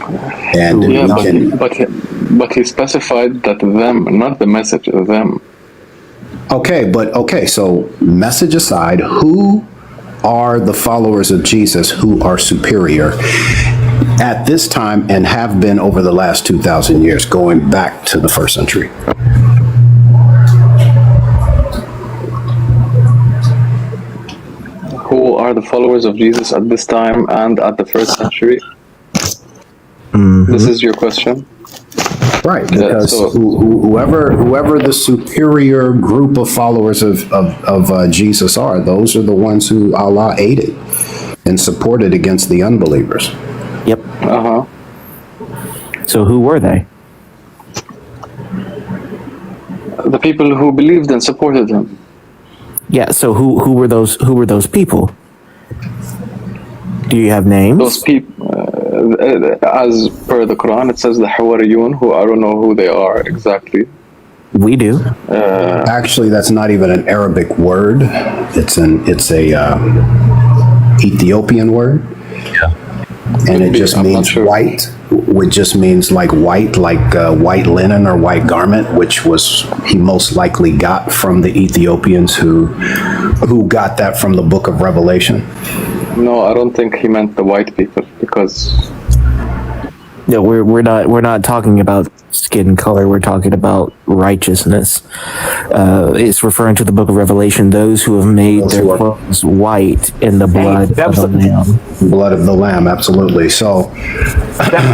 Speaker 5: And
Speaker 4: Yeah,
Speaker 5: we can,
Speaker 4: but he specified that them, not the message, them.
Speaker 5: okay, so message aside, who are the followers of Jesus who are superior at this time and have been over the last 2,000 years, going back to the first century?
Speaker 4: Who are the followers of Jesus at this time and at the first century? This is your question?
Speaker 5: Right, because
Speaker 4: so-
Speaker 5: whoever the superior group of followers of Jesus are, those are the ones who Allah aided and supported against the unbelievers.
Speaker 9: Yep.
Speaker 4: Uh-huh.
Speaker 9: So who were they?
Speaker 4: The people who believed and supported him.
Speaker 9: Yeah. So who were those? Who were those people? Do you have names?
Speaker 4: Those people, as per the Quran, it says the Hawariyun, who I don't know who they are exactly.
Speaker 9: We do.
Speaker 5: Actually, that's not even an Arabic word. It's a Ethiopian word. And it just
Speaker 4: I'm not
Speaker 5: means
Speaker 4: sure.
Speaker 5: white, which just means like white linen or white garment, which was he most likely got from the Ethiopians who got that from the book of Revelation.
Speaker 4: No, I don't think he meant the white people, because
Speaker 9: No, we're not talking about skin color. We're talking about righteousness. It's referring to the book of Revelation. Those who have made
Speaker 5: Those
Speaker 9: their
Speaker 5: who are-
Speaker 9: clothes white in the blood
Speaker 7: that
Speaker 9: of
Speaker 7: was
Speaker 9: the Lamb.
Speaker 5: Blood of the Lamb, absolutely. So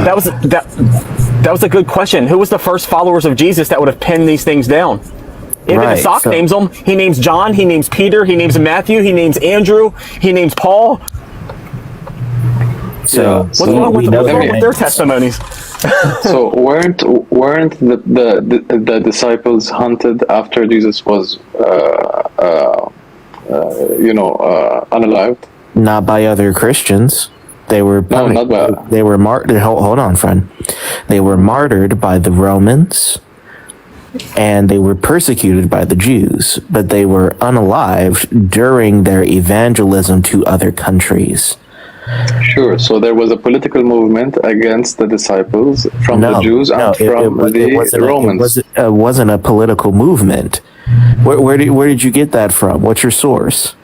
Speaker 7: That was a good question. Who was the first followers of Jesus that would have penned these things down? Ibn
Speaker 9: Right,
Speaker 7: Ishaq
Speaker 9: so-
Speaker 7: names them. He names John. He names Peter. He names Matthew. He names Andrew. He names Paul.
Speaker 9: So
Speaker 7: What's wrong with their testimonies?
Speaker 4: so weren't the disciples hunted after Jesus was unalived?
Speaker 9: not by other Christians. They were
Speaker 4: No, not by-
Speaker 9: they were martyred. Hold on, friend. They were martyred by the Romans, and they were persecuted by the Jews, but they were unalived during their evangelism to other countries.
Speaker 4: Sure. So there was a political movement against the disciples from the Jews and from the Romans.
Speaker 9: It wasn't a political movement. Where did you get that from? What's your source?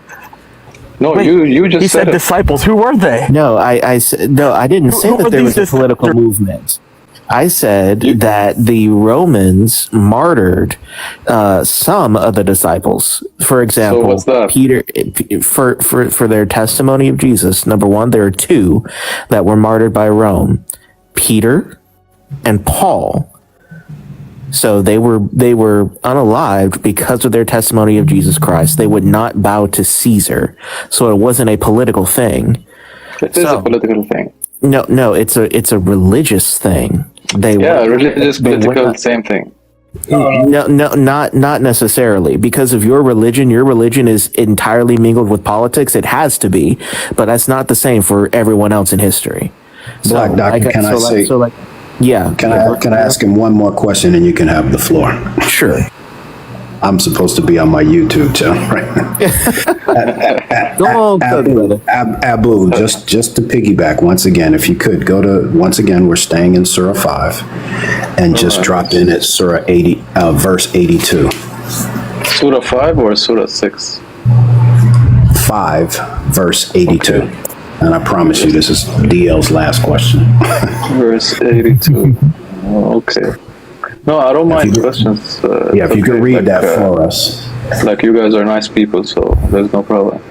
Speaker 4: No,
Speaker 7: Wait,
Speaker 4: you just
Speaker 7: He said
Speaker 4: it.
Speaker 7: disciples. Who were they?
Speaker 9: No, I said no. I didn't say
Speaker 7: who
Speaker 9: that
Speaker 7: were
Speaker 9: there
Speaker 7: these
Speaker 9: was a political movement. I said that the Romans martyred some of the disciples. For example,
Speaker 4: what's that?
Speaker 9: Peter, for their testimony of Jesus. Number one, there are two that were martyred by Rome: Peter and Paul. So they were unalived because of their testimony of Jesus Christ. They would not bow to Caesar. So it wasn't a political thing.
Speaker 4: It is a political thing.
Speaker 9: No, it's a religious thing.
Speaker 4: Religious,
Speaker 9: they would
Speaker 4: political,
Speaker 9: not-
Speaker 4: same thing.
Speaker 9: No, not necessarily. Because of your religion is entirely mingled with politics. It has to be, but that's not the same for everyone else in history.
Speaker 5: Black Doctor, can I say?
Speaker 9: Yeah.
Speaker 5: Can I ask him one more question and you can have the floor?
Speaker 9: Sure.
Speaker 5: I'm supposed to be on my YouTube channel, right?
Speaker 9: Go on, brother.
Speaker 5: Abu, just to piggyback once again, if you could go to, once again, we're staying in Surah 5 and just drop in at Surah 80, verse 82.
Speaker 4: Surah 5 or Surah 6?
Speaker 5: 5, verse 82. Okay. And I promise you, this is DL's last question.
Speaker 4: Verse 82. Okay. No, I don't mind questions.
Speaker 5: If you could read that for us.
Speaker 4: Like, you guys are nice people, so there's no problem.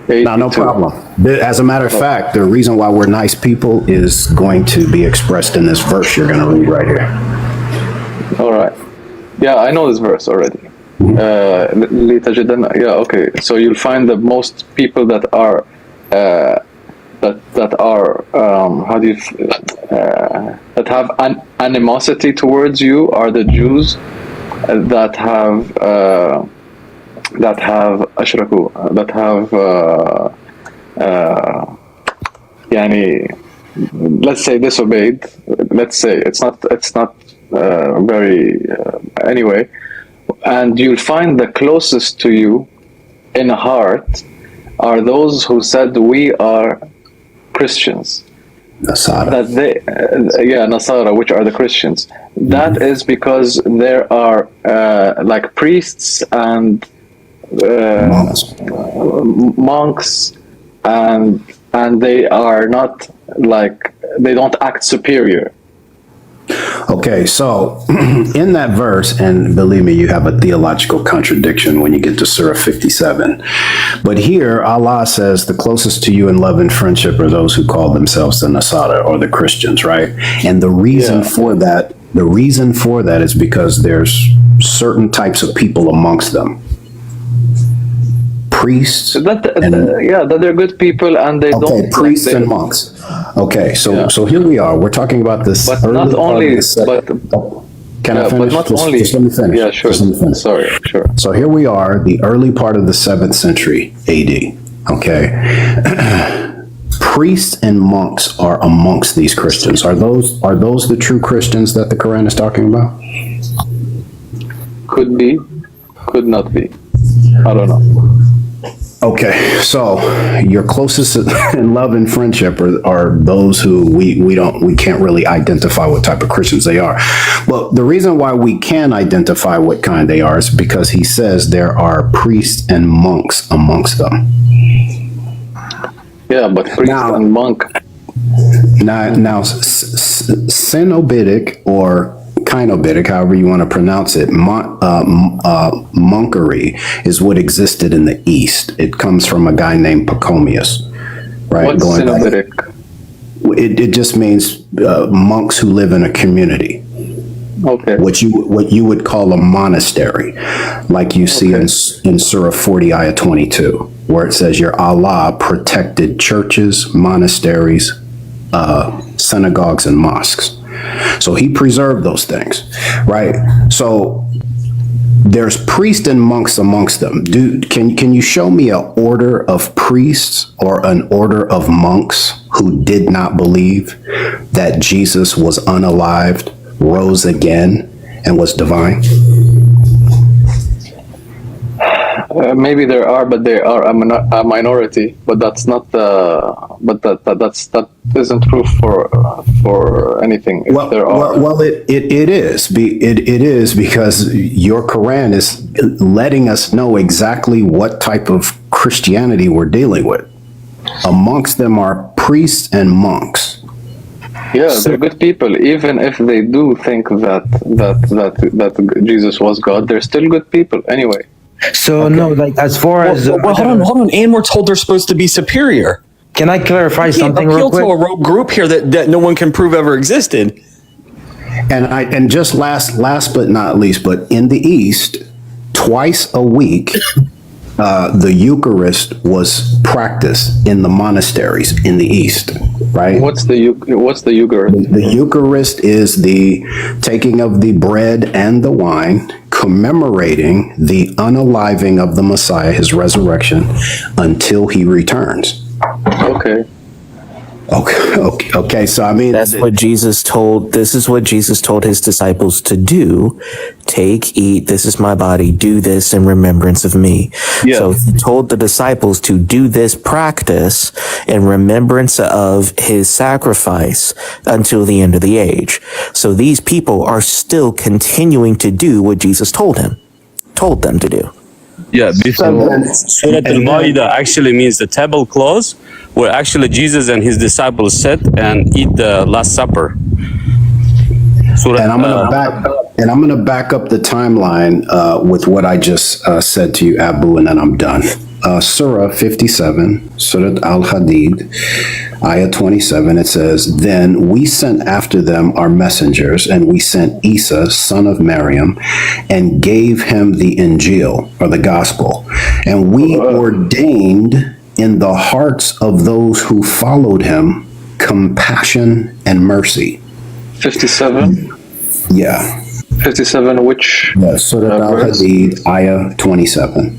Speaker 4: 82.
Speaker 5: No problem. As a matter of fact, the reason why we're nice people is going to be expressed in this verse you're going to read right here.
Speaker 4: All right. Yeah, I know this verse already. Okay. So you'll find that most people that are that have animosity towards you are the Jews that have أشركوا, that have يعني, let's say disobeyed. Let's say it's not very anyway, and you'll find the closest to you in heart are those who said we are Christians.
Speaker 5: Nasara.
Speaker 4: That they, Nasara, which are the Christians. That is because there are like priests and monks, and they are not like, they don't act superior.
Speaker 5: Okay, so in that verse, and believe me, you have a theological contradiction when you get to Surah 57. But here, Allah says the closest to you in love and friendship are those who call themselves the Nasara, or the Christians, right? And the reason for that is because there's certain types of people amongst them. Priests.
Speaker 4: That they're good people, and they don't.
Speaker 5: Priests and monks. Okay, so here we are. We're talking about this.
Speaker 4: But not only.
Speaker 5: Can I finish?
Speaker 4: But not
Speaker 5: just,
Speaker 4: only.
Speaker 5: Just let me finish.
Speaker 4: Yeah, sure. Sorry, sure.
Speaker 5: So here we are, the early part of the 7th century AD. Okay, priests and monks are amongst these Christians. Are those the true Christians that the Quran is talking about?
Speaker 4: Could be, could not be. I don't know.
Speaker 5: Okay, so your closest in love and friendship are those who we can't really identify what type of Christians they are. Well, the reason why we can identify what kind they are is because he says there are priests and monks amongst them.
Speaker 4: Yeah, but priest and monk.
Speaker 5: Now, Cenobitic or Kynobitic, however you want to pronounce it, monkery is what existed in the East. It comes from a guy named Pachomius, right?
Speaker 4: What's Cenobitic?
Speaker 5: It just means monks who live in a community.
Speaker 4: Okay.
Speaker 5: What you would call a monastery, like you see in Surah 40, Ayah 22, where it says your Allah protected churches, monasteries, synagogues, and mosques. So he preserved those things, right? So there's priests and monks amongst them. Can you show me an order of priests or an order of monks who did not believe that Jesus was unalived, rose again, and was divine?
Speaker 4: Maybe there are, but they are a minority. But that's not. That isn't proof for anything. If there are.
Speaker 5: Well, it is. It is because your Quran is letting us know exactly what type of Christianity we're dealing with. Amongst them are priests and monks.
Speaker 4: Yeah, they're good people. Even if they do think that Jesus was God, they're still good people anyway.
Speaker 10: So no, like as far as
Speaker 7: hold on, and we're told they're supposed to be superior.
Speaker 10: Can I clarify something real quick?
Speaker 7: To a rogue group here that no one can prove ever existed.
Speaker 5: And just last but not least, but in the East, twice a week, the Eucharist was practiced in the monasteries in the East, right?
Speaker 4: What's the Eucharist?
Speaker 5: The Eucharist is the taking of the bread and the wine, commemorating the unaliving of the Messiah, his resurrection, until he returns. Okay. So I mean,
Speaker 9: that's what Jesus told. This is what Jesus told his disciples to do: take, eat. This is my body. Do this in remembrance of me. Yeah. So he told the disciples to do this practice in remembrance of his sacrifice until the end of the age. So these people are still continuing to do what Jesus told them to do.
Speaker 8: Yeah, before Surah Al-Ma'idah actually means the table close, where actually Jesus and his disciples sit and eat the Last Supper.
Speaker 5: And I'm gonna back up the timeline with what I just said to you, Abu, and then I'm done. Surah 57, Surah Al-Hadid, Ayah 27, it says, "Then we sent after them our messengers, and we sent Isa, son of Maryam, and gave him the Injil, or the gospel. And we ordained in the hearts of those who followed him compassion and mercy."
Speaker 4: 57?
Speaker 5: Yeah.
Speaker 4: 57, which
Speaker 5: Surah
Speaker 4: verse?
Speaker 5: Al-Hadid, Ayah 27.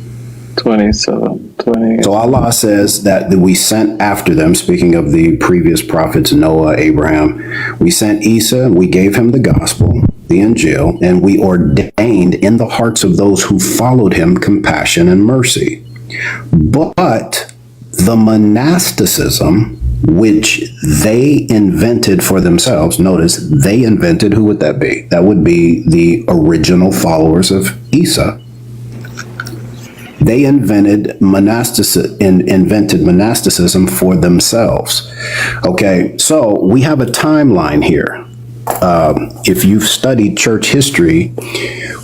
Speaker 4: 27. 20.
Speaker 5: So Allah says that we sent after them, speaking of the previous prophets, Noah, Abraham, we sent Isa, we gave him the gospel, the Injil, and we ordained in the hearts of those who followed him compassion and mercy. But the monasticism, which they invented for themselves, notice they invented, who would that be? That would be the original followers of Isa. They invented monasticism for themselves. Okay, so we have a timeline here. If you've studied church history,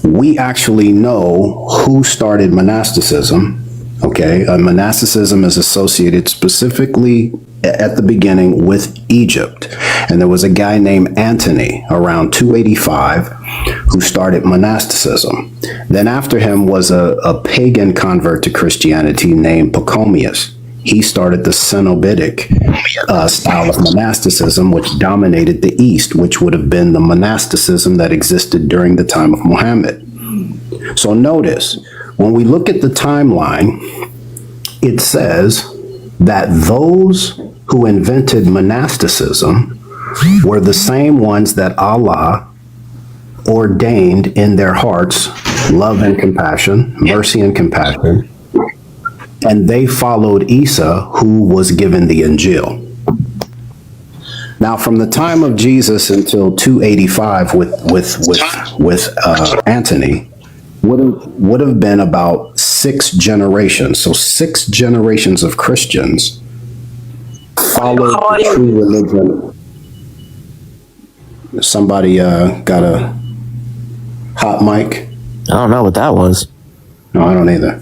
Speaker 5: we actually know who started monasticism. Okay, monasticism is associated specifically at the beginning with Egypt. And there was a guy named Antony around 285 who started monasticism. Then after him was a pagan convert to Christianity named Pachomius. He started the Cenobitic style of monasticism, which dominated the East, which would have been the monasticism that existed during the time of Muhammad. So notice, when we look at the timeline, it says that those who invented monasticism were the same ones that Allah ordained in their hearts love and compassion, mercy and compassion, and they followed Isa, who was given the Injil. Now, from the time of Jesus until 285 with Antony, would have been about 6 generations. So 6 generations of Christians followed the true religion. Somebody got a hot mic?
Speaker 9: I don't know what that was.
Speaker 5: No, I don't either.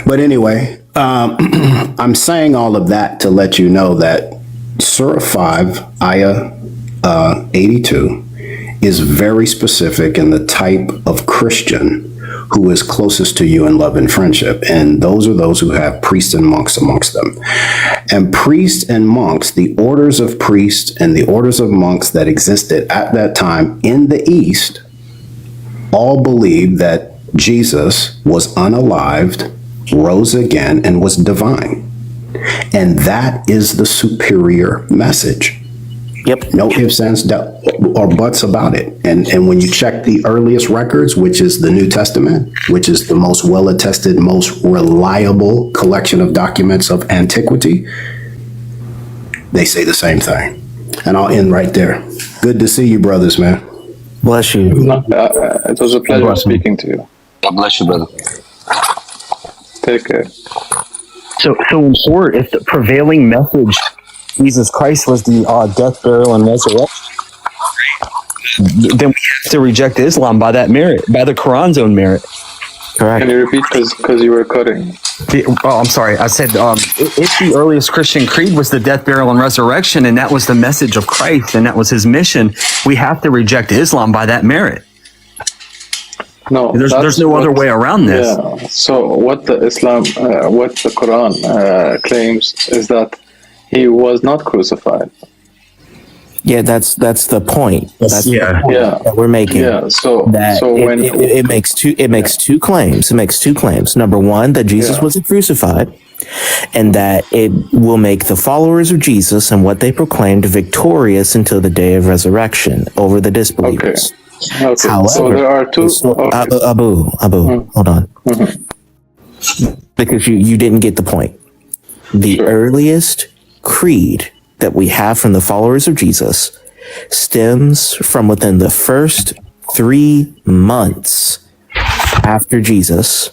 Speaker 5: But anyway, I'm saying all of that to let you know that Surah 5, Ayah 82, is very specific in the type of Christian who is closest to you in love and friendship. And those are those who have priests and monks amongst them. And priests and monks, the orders of priests and the orders of monks that existed at that time in the East, all believed that Jesus was unalived, rose again, and was divine. And that is the superior message.
Speaker 9: Yep.
Speaker 5: No ifs, ands, or buts about it. And when you check the earliest records, which is the New Testament, which is the most well-attested, most reliable collection of documents of antiquity, they say the same thing. And I'll end right there. Good to see you, brothers, man.
Speaker 9: Bless you.
Speaker 4: It was a pleasure speaking to you.
Speaker 8: God bless you, brother.
Speaker 4: Take care.
Speaker 7: So in short, if the prevailing message, Jesus Christ, was the death, burial, and resurrection, then we have to reject Islam by that merit, by the Quran's own merit.
Speaker 9: Correct.
Speaker 4: Can you repeat, because you were cutting?
Speaker 7: I'm sorry. I said if the earliest Christian creed was the death, burial, and resurrection, and that was the message of Christ, and that was his mission, we have to reject Islam by that merit.
Speaker 4: No,
Speaker 7: there's no other way around this.
Speaker 4: Yeah. So what the Quran claims is that he was not crucified.
Speaker 9: Yeah, that's the point. That's
Speaker 6: Yeah.
Speaker 9: the point
Speaker 4: Yeah.
Speaker 9: that we're making.
Speaker 4: Yeah. So
Speaker 9: That
Speaker 4: when
Speaker 9: it makes two claims. It makes two claims. Number one, that Jesus wasn't crucified, and that it will make the followers of Jesus and what they proclaimed victorious until the day of resurrection over the disbelievers.
Speaker 4: Okay.
Speaker 9: However,
Speaker 4: So there are two. Okay.
Speaker 9: Abu, hold on. Because you didn't get the point. The earliest creed that we have from the followers of Jesus stems from within the first 3 months after Jesus.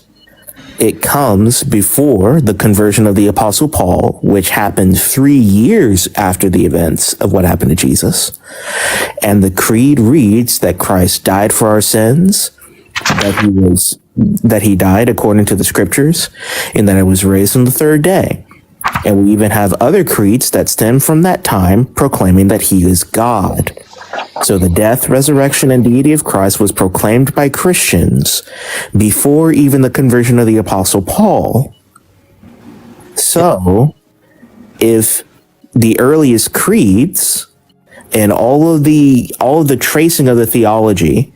Speaker 9: It comes before the conversion of the Apostle Paul, which happened 3 years after the events of what happened to Jesus. And the creed reads that Christ died for our sins, that he died according to the scriptures, and that he was raised on the 3rd day. And we even have other creeds that stem from that time proclaiming that he is God. So the death, resurrection, and deity of Christ was proclaimed by Christians before even the conversion of the Apostle Paul. So if the earliest creeds and all of the tracing of the theology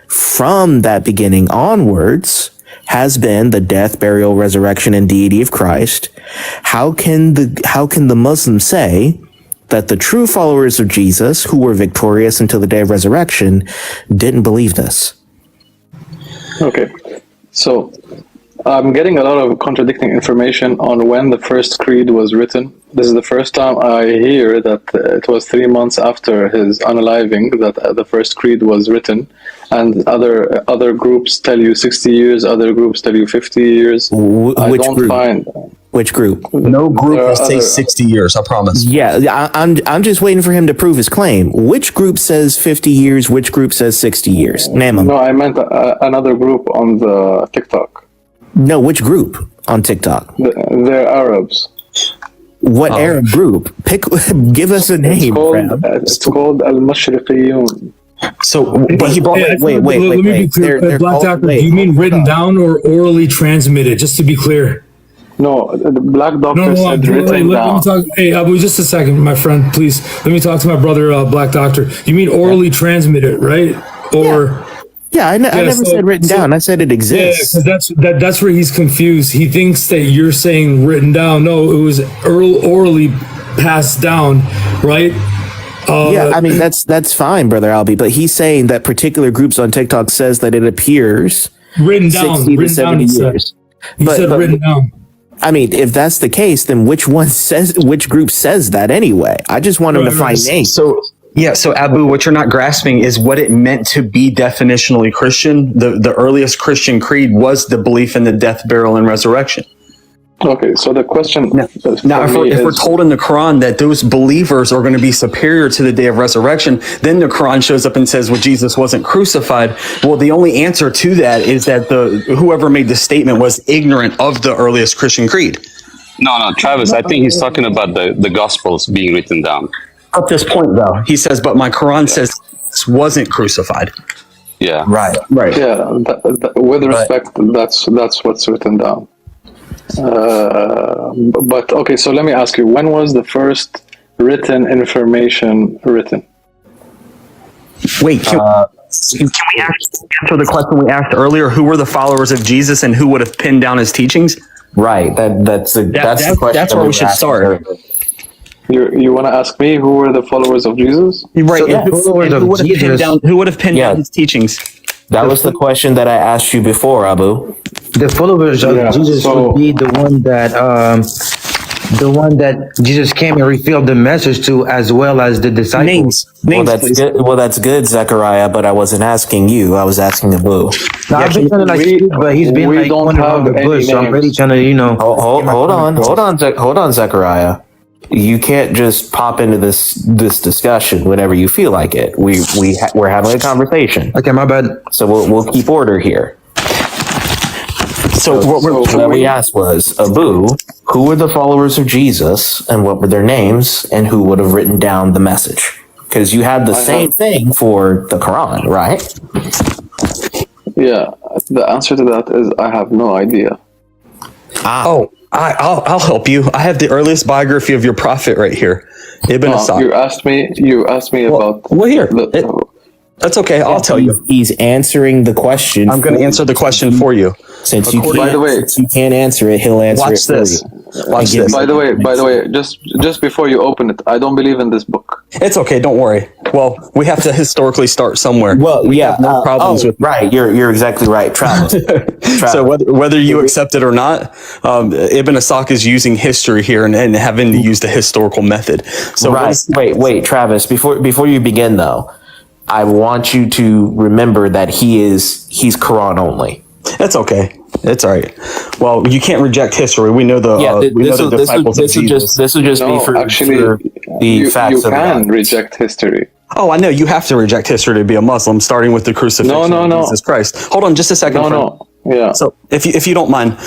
Speaker 9: from that beginning onwards has been the death, burial, resurrection, and deity of Christ. How can the Muslims say that the true followers of Jesus, who were victorious until the day of resurrection, didn't believe this?
Speaker 4: Okay, so I'm getting a lot of contradicting information on when the first creed was written. This is the first time I hear that it was 3 months after his unaliving that the first creed was written, and other groups tell you 60 years, other groups tell you 50 years.
Speaker 9: Which group?
Speaker 11: No group will say
Speaker 4: other-
Speaker 11: 60 years, I promise.
Speaker 9: Yeah, I'm just waiting for him to prove his claim. Which group says 50 years? Which group says 60 years? Name them.
Speaker 4: No, I meant another group on the TikTok.
Speaker 9: No, which group on TikTok?
Speaker 4: They're Arabs.
Speaker 9: What Arab group? Give us a name.
Speaker 4: It's called Al-Mashriqiyun.
Speaker 11: So,
Speaker 9: But he brought. Wait.
Speaker 6: Let me be clear.
Speaker 9: They're
Speaker 6: Black
Speaker 9: called-
Speaker 6: Doctor,
Speaker 9: wait.
Speaker 6: do you mean written down or orally transmitted? Just to be clear.
Speaker 4: No, the Black Doctor said
Speaker 6: Let
Speaker 4: written
Speaker 6: me
Speaker 4: down.
Speaker 6: talk. Hey, Abu, just a second, my friend, please. Let me talk to my brother, Black Doctor. You mean orally transmitted, right? Or
Speaker 9: Yeah, I never said written down. I said it
Speaker 6: yeah,
Speaker 9: exists.
Speaker 6: because that's where he's confused. He thinks that you're saying written down. No, it was orally passed down, right?
Speaker 9: Yeah, I mean that's fine, brother Albie. But he's saying that particular groups on TikTok says that it appears
Speaker 6: written down.
Speaker 9: 60 to
Speaker 6: Written down.
Speaker 9: 70
Speaker 6: He said.
Speaker 9: years.
Speaker 6: He said written down.
Speaker 9: I mean, if that's the case, then which group says that anyway? I just want him to find names.
Speaker 11: So Abu, what you're not grasping is what it meant to be definitionally Christian. The earliest Christian creed was the belief in the death, burial, and resurrection.
Speaker 4: Okay, so the question
Speaker 11: Now, if we're told in the Quran that those believers are going to be superior to the day of resurrection, then the Quran shows up and says, well, Jesus wasn't crucified. Well, the only answer to that is that whoever made the statement was ignorant of the earliest Christian creed.
Speaker 12: No, Travis, I think he's talking about the Gospels being written down.
Speaker 11: At this point, though, he says, but my Quran says this wasn't crucified.
Speaker 12: Yeah.
Speaker 11: Right.
Speaker 4: Yeah, with respect, that's what's written down. But okay, so let me ask you, when was the first written information written?
Speaker 11: Wait, can we answer the question we asked earlier? Who were the followers of Jesus and who would have pinned down his teachings?
Speaker 9: Right. That's the question.
Speaker 11: That's where we should start.
Speaker 4: You want to ask me who were the followers of Jesus?
Speaker 11: Right.
Speaker 10: So the followers of Jesus.
Speaker 11: Who would have pinned down his teachings?
Speaker 9: That was the question that I asked you before, Abu.
Speaker 10: The followers of Jesus would be the one that Jesus came and revealed the message to, as well as the disciples.
Speaker 11: Names,
Speaker 9: that's good, Zechariah. But I wasn't asking you. I was asking Abu.
Speaker 10: Now, I've been trying to speak, but he's been
Speaker 4: we
Speaker 10: like
Speaker 4: don't
Speaker 10: going around
Speaker 4: have
Speaker 10: the bush,
Speaker 4: any
Speaker 10: so I'm really
Speaker 4: names.
Speaker 10: trying to,
Speaker 9: Hold on, Zechariah. You can't just pop into this discussion whenever you feel like it. We're having a conversation.
Speaker 10: Okay, my bad.
Speaker 9: So we'll keep order here. So what we asked was, Abu, who were the followers of Jesus and what were their names and who would have written down the message? Because you had the same thing for the Quran, right?
Speaker 4: Yeah, the answer to that is I have no idea.
Speaker 11: Oh, I'll help you. I have the earliest biography of your prophet right here, Ibn Asad.
Speaker 4: You asked me about.
Speaker 11: Well, here. That's okay. I'll tell you.
Speaker 9: He's answering the question.
Speaker 11: I'm going to answer the question for you.
Speaker 9: Since you can't answer it, he'll answer
Speaker 11: Watch
Speaker 9: it
Speaker 11: this.
Speaker 9: for you.
Speaker 11: Watch this.
Speaker 4: By the way, just before you open it, I don't believe in this book.
Speaker 11: It's okay. Don't worry. Well, we have to historically start somewhere.
Speaker 9: Well,
Speaker 11: we
Speaker 9: yeah,
Speaker 11: have no problems with.
Speaker 9: Right. You're exactly right, Travis.
Speaker 11: So whether you accept it or not, Ibn Asad is using history here and having to use the historical method. So
Speaker 9: right. Wait, Travis. Before you begin, though, I want you to remember that he's Quran only.
Speaker 11: That's okay. It's all right. Well, you can't reject history. We know the disciples of Jesus.
Speaker 9: This will just be for the facts
Speaker 4: you
Speaker 9: of
Speaker 4: can reject history.
Speaker 11: Oh, I know you have to reject history to be a Muslim, starting with the crucifixion of Jesus Christ. Hold on just a second.
Speaker 4: Yeah.
Speaker 11: So if you don't mind,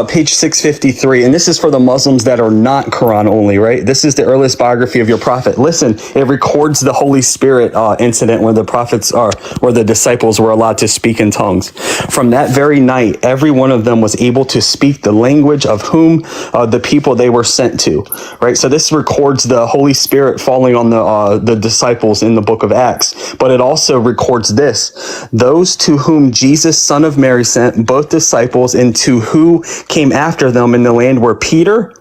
Speaker 11: page 653, and this is for the Muslims that are not Quran only, right? This is the earliest biography of your prophet. Listen, it records the Holy Spirit incident where the disciples were allowed to speak in tongues. From that very night, every one of them was able to speak the language of whom the people they were sent to, right? So this records the Holy Spirit falling on the disciples in the book of Acts, but it also records this: those to whom Jesus, son of Mary, sent both disciples, and to who came after them in the land were Peter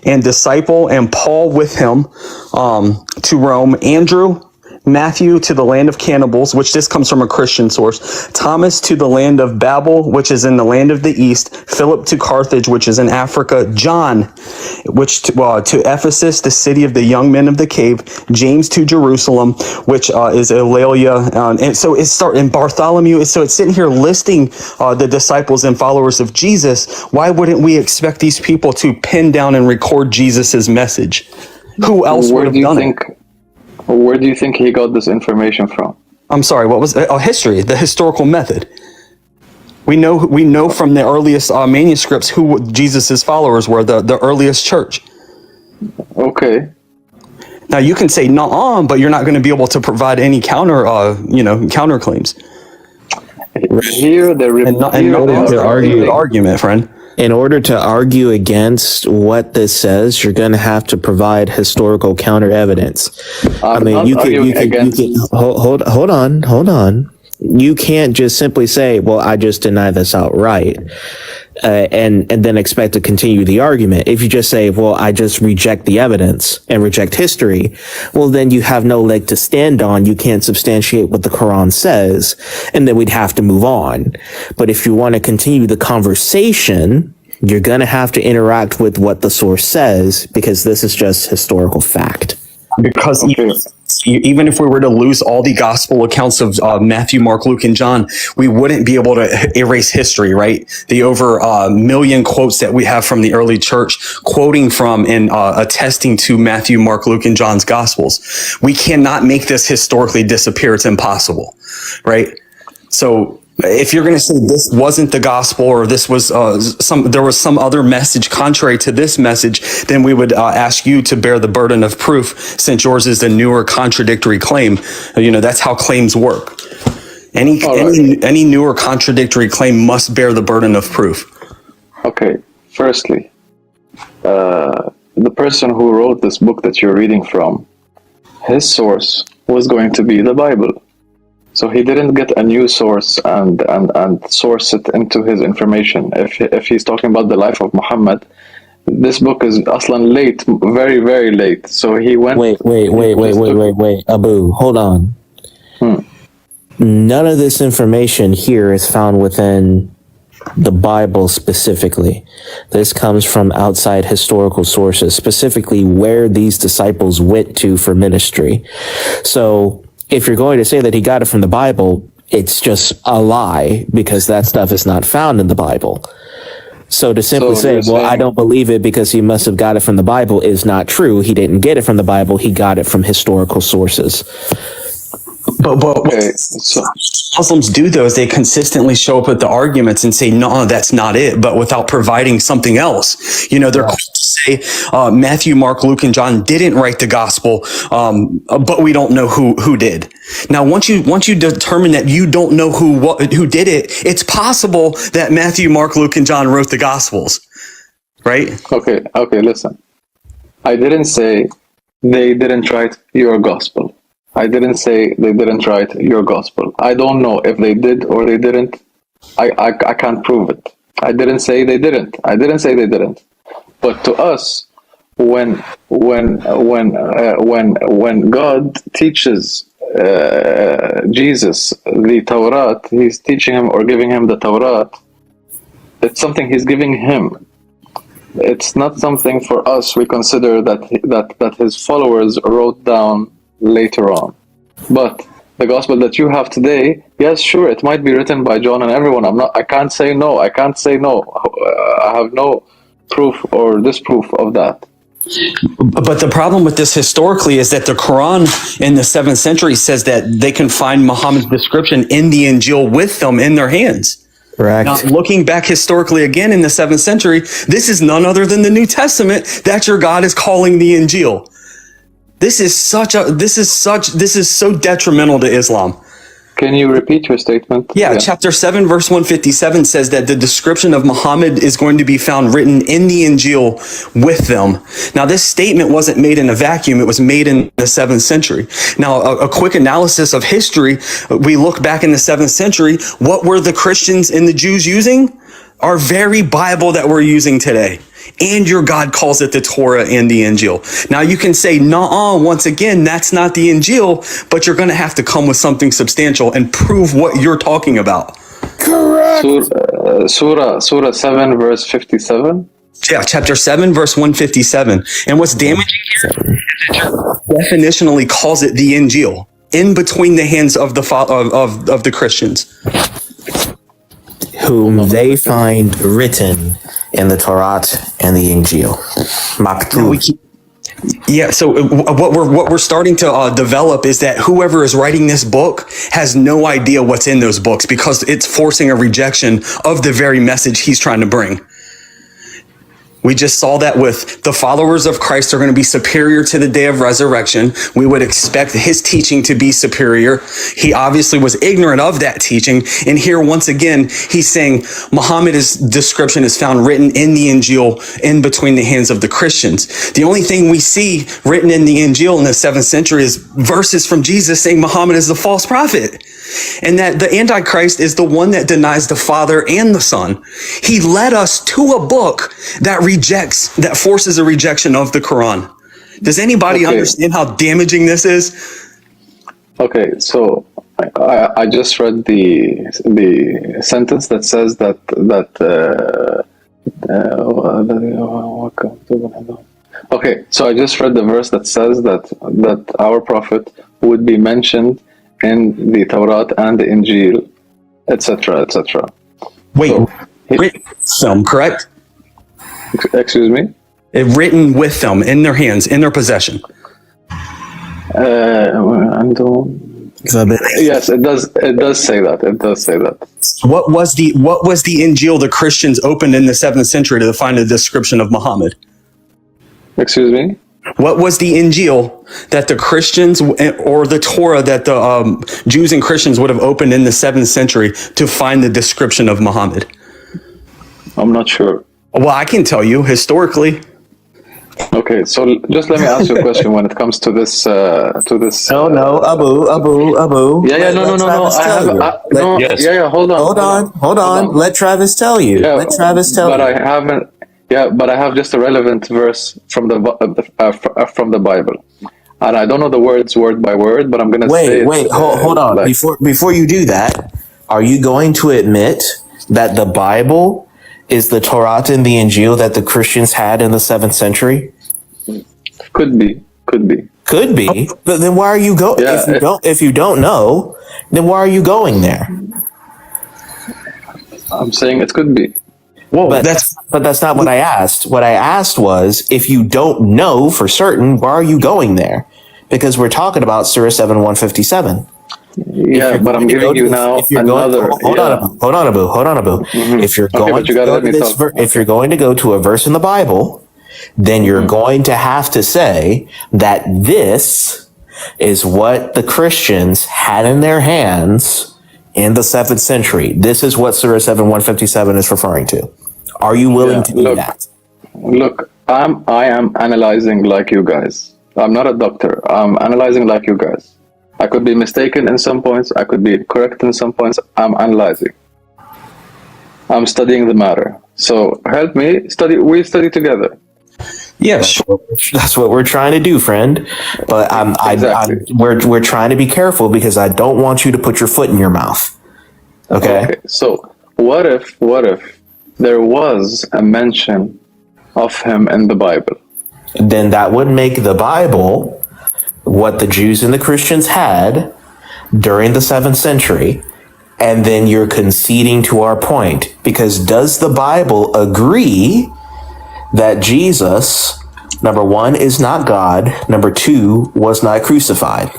Speaker 11: and disciple and Paul with him to Rome, Andrew, Matthew to the land of cannibals, which this comes from a Christian source, Thomas to the land of Babel, which is in the land of the east, Philip to Carthage, which is in Africa, John, which to Ephesus, the city of the young men of the cave, James to Jerusalem, which is Eulalia, and so in Bartholomew. So it's sitting here listing the disciples and followers of Jesus. Why wouldn't we expect these people to pin down and record Jesus's message? Who else would have done it?
Speaker 4: Where do you think he got this information from?
Speaker 11: I'm sorry, what was history, the historical method? We know from the earliest manuscripts who Jesus's followers were, the earliest church.
Speaker 4: Okay.
Speaker 11: Now you can say no, but you're not going to be able to provide any counterclaims.
Speaker 4: Here
Speaker 9: to argue
Speaker 11: the argument, friend.
Speaker 9: In order to argue against what this says, you're going to have to provide historical counter evidence. You can hold on. You can't just simply say, well, I just deny this outright, and then expect to continue the argument. If you just say, well, I just reject the evidence and reject history, well, then you have no leg to stand on. You can't substantiate what the Quran says, and then we'd have to move on. But if you want to continue the conversation, you're going to have to interact with what the source says, because this is just historical fact.
Speaker 11: Because even if we were to lose all the gospel accounts of Matthew, Mark, Luke, and John, we wouldn't be able to erase history, right? The over million quotes that we have from the early church, quoting from and attesting to Matthew, Mark, Luke, and John's gospels. We cannot make this historically disappear. It's impossible, right? So if you're going to say this wasn't the gospel, or this was there was some other message contrary to this message, then we would ask you to bear the burden of proof, since yours is the newer contradictory claim. That's how claims work. Any newer contradictory claim must bear the burden of proof.
Speaker 4: Okay. Firstly, the person who wrote this book that you're reading from, his source was going to be the Bible. So he didn't get a new source and source it into his information. If he's talking about the life of Muhammad, this book is aslan late, very, very late. So he went...
Speaker 9: Wait, Abu, hold on. None of this information here is found within the Bible specifically. This comes from outside historical sources, specifically where these disciples went to for ministry. So if you're going to say that he got it from the Bible, it's just a lie, because that stuff is not found in the Bible. So to simply say, well, I don't believe it because he must have got it from the Bible, is not true. He didn't get it from the Bible. He got it from historical sources.
Speaker 11: But Muslims do, though, is they consistently show up with the arguments and say, no, that's not it, but without providing something else. They're quick to say Matthew, Mark, Luke, and John didn't write the gospel, but we don't know who did. Now, once you determine that you don't know who did it, it's possible that Matthew, Mark, Luke, and John wrote the gospels, right?
Speaker 4: Okay, listen. I didn't say they didn't write your gospel. I didn't say they didn't write your gospel. I don't know if they did or they didn't. I can't prove it. I didn't say they didn't. But to us, when God teaches Jesus the Torah, he's teaching him or giving him the Torah. It's something he's giving him. It's not something for us. We consider that his followers wrote down later on. But the gospel that you have today, yes, sure, it might be written by John and everyone. I can't say no. I have no proof or disproof of that.
Speaker 11: But the problem with this historically is that the Quran in the 7th century says that they can find Muhammad's description in the Injil with them in their hands.
Speaker 9: Correct.
Speaker 11: Now, looking back historically again in the 7th century, this is none other than the New Testament that your God is calling the Injil. This is so detrimental to Islam.
Speaker 4: Can you repeat your statement?
Speaker 11: Yeah, chapter 7, verse 157 says that the description of Muhammad is going to be found written in the Injil with them. Now, this statement wasn't made in a vacuum. It was made in the 7th century. Now, a quick analysis of history, we look back in the 7th century, what were the Christians and the Jews using? Our very Bible that we're using today. And your God calls it the Torah and the Injil. Now you can say, nah, once again, that's not the Injil, but you're going to have to come with something substantial and prove what you're talking about.
Speaker 9: Correct.
Speaker 4: Surah 7, verse 57.
Speaker 11: Yeah, chapter 7, verse 157. And what's damaging here definitionally calls it the Injil, in between the hands of the Christians.
Speaker 9: Whom they find written in the Torah and the Injil. Maktub.
Speaker 11: Yeah, so what we're starting to develop is that whoever is writing this book has no idea what's in those books because it's forcing a rejection of the very message he's trying to bring. We just saw that with the followers of Christ are going to be superior to the day of resurrection. We would expect his teaching to be superior. He obviously was ignorant of that teaching. And here, once again, he's saying Muhammad's description is found written in the Injil in between the hands of the Christians. The only thing we see written in the Injil in the 7th century is verses from Jesus saying Muhammad is the false prophet. And that the Antichrist is the one that denies the Father and the Son. He led us to a book that forces a rejection of the Quran. Does anybody understand how damaging this is?
Speaker 4: Okay, so I just read the sentence that says that okay, so I just read the verse that says that our prophet would be mentioned in the Torah and the Injil, etc., etc.
Speaker 11: Wait, written with them, correct?
Speaker 4: Excuse me?
Speaker 11: Written with them, in their hands, in their possession.
Speaker 4: Yes, it does. It does say that. It does say that.
Speaker 11: What was the Injil the Christians opened in the 7th century to find a description of Muhammad?
Speaker 4: Excuse me?
Speaker 11: What was the Injil that the Christians or the Torah that the Jews and Christians would have opened in the 7th century to find the description of Muhammad?
Speaker 4: I'm not sure.
Speaker 11: Well, I can tell you historically.
Speaker 4: Okay, so just let me ask you a question when it comes to this.
Speaker 9: No, Abu.
Speaker 4: Yeah, no. Hold on.
Speaker 9: Let Travis tell you.
Speaker 4: Yeah, but I have just a relevant verse from the Bible, and I don't know the words word by word, but I'm gonna say.
Speaker 9: Hold on. Before you do that, are you going to admit that the Bible is the Torah and the Injil that the Christians had in the 7th century?
Speaker 4: Could be.
Speaker 9: But then why are you going? If you don't know, then why are you going there?
Speaker 4: I'm saying it could be.
Speaker 9: But that's not what I asked. What I asked was, if you don't know for certain, why are you going there? Because we're talking about Surah 7, 157.
Speaker 4: Yeah, but I'm giving you now another.
Speaker 9: Hold on, Abu. Mm-hmm. If you're going to go to a verse in the Bible, then you're going to have to say that this is what the Christians had in their hands in the 7th century. This is what Surah 7, 157 is referring to. Are you willing to do that?
Speaker 4: Look, I am analyzing like you guys. I'm not a doctor. I'm analyzing like you guys. I could be mistaken in some points. I could be correct in some points. I'm analyzing. I'm studying the matter. So help me study. We study together.
Speaker 11: Yeah, sure.
Speaker 9: That's what we're trying to do, friend. But we're trying to be careful because I don't want you to put your foot in your mouth. Okay.
Speaker 4: So what if there was a mention of him in the Bible?
Speaker 9: Then that would make the Bible what the Jews and the Christians had during the 7th century. And then you're conceding to our point, because does the Bible agree that Jesus, number one, is not God, number two, was not crucified?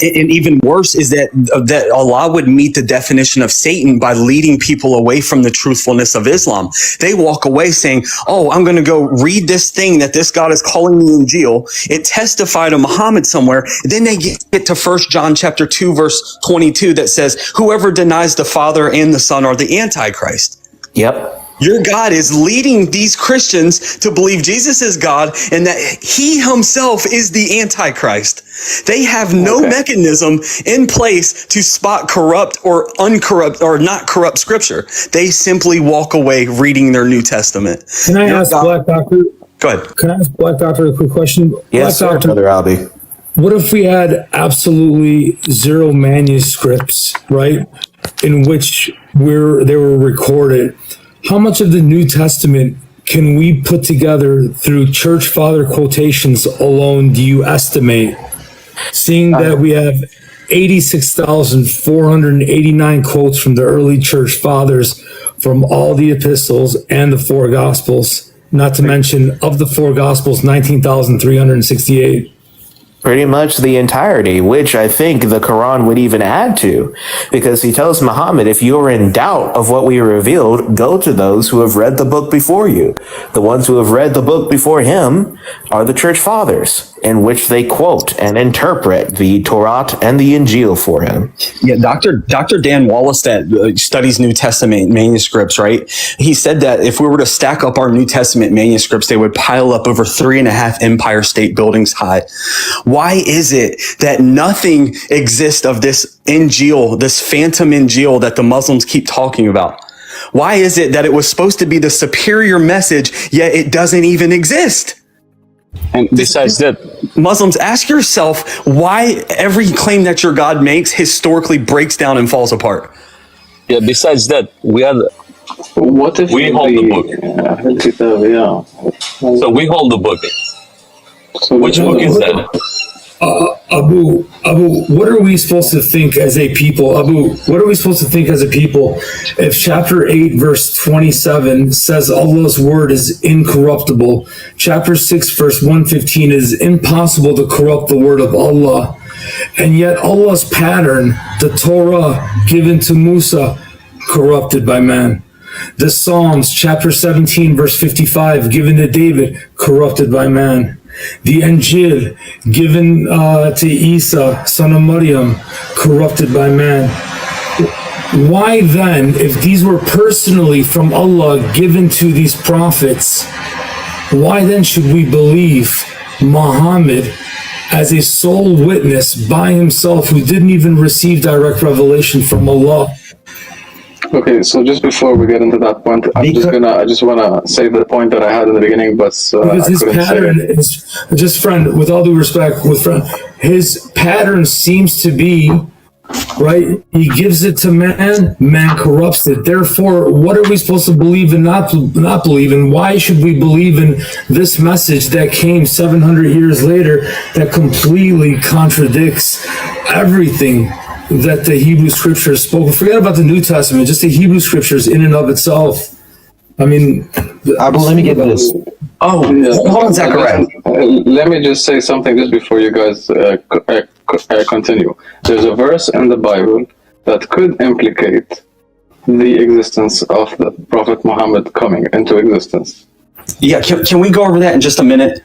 Speaker 11: And even worse is that Allah would meet the definition of Satan by leading people away from the truthfulness of Islam. They walk away saying, oh, I'm going to go read this thing that this God is calling the Injil. It testified to Muhammad somewhere. Then they get to 1 John chapter 2, verse 22 that says, whoever denies the Father and the Son are the Antichrist.
Speaker 9: Yep.
Speaker 11: Your God is leading these Christians to believe Jesus is God and that he himself is the Antichrist. They have no mechanism in place to spot corrupt or uncorrupt or not corrupt scripture. They simply walk away reading their New Testament.
Speaker 6: Can I ask Black Doctor?
Speaker 11: Go ahead.
Speaker 6: Can I ask Black Doctor a quick question?
Speaker 9: Yes,
Speaker 6: Black Doctor,
Speaker 9: Brother Albie.
Speaker 6: what if we had absolutely zero manuscripts, right, in which they were recorded? How much of the New Testament can we put together through church father quotations alone, do you estimate? Seeing that we have 86,489 quotes from the early church fathers from all the epistles and the four gospels, not to mention of the four gospels, 19,368.
Speaker 9: Pretty much the entirety, which I think the Quran would even add to, because he tells Muhammad, if you are in doubt of what we revealed, go to those who have read the book before you. The ones who have read the book before him are the church fathers, in which they quote and interpret the Torah and the Injil for him.
Speaker 11: Yeah, Dr. Dan Wallace that studies New Testament manuscripts, right? He said that if we were to stack up our New Testament manuscripts, they would pile up over 3.5 Empire State Buildings high. Why is it that nothing exists of this Injil, this phantom Injil that the Muslims keep talking about? Why is it that it was supposed to be the superior message, yet it doesn't even exist?
Speaker 12: And besides that,
Speaker 11: Muslims, ask yourself why every claim that your God makes historically breaks down and falls apart.
Speaker 12: yeah, besides that, we hold the book. So we hold the book. Which book is that?
Speaker 6: Abu, what are we supposed to think as a people? Abu, what are we supposed to think as a people if chapter 8, verse 27 says Allah's word is incorruptible? Chapter 6, verse 115 is impossible to corrupt the word of Allah. And yet Allah's pattern, the Torah given to Musa, corrupted by man. The Psalms, chapter 17, verse 55, given to David, corrupted by man. The Injil given to Isa, son of Maryam, corrupted by man. Why then, if these were personally from Allah given to these prophets, why then should we believe Muhammad as a sole witness by himself who didn't even receive direct revelation from Allah?
Speaker 4: Okay, so just before we get into that point, I just wanna say the point that I had in the beginning, but
Speaker 6: because his pattern is just, friend, with all due respect, his pattern seems to be right. He gives it to man, man corrupts it. Therefore, what are we supposed to believe and not believe? And why should we believe in this message that came 700 years later that completely contradicts everything that the Hebrew scriptures spoke? Forget about the New Testament, just the Hebrew scriptures in and of itself. I mean,
Speaker 10: let me get this.
Speaker 11: Oh, hold on, Zachariah.
Speaker 4: Let me just say something just before you guys continue. There's a verse in the Bible that could implicate the existence of the Prophet Muhammad coming into existence.
Speaker 11: Yeah, can we go over that in just a minute?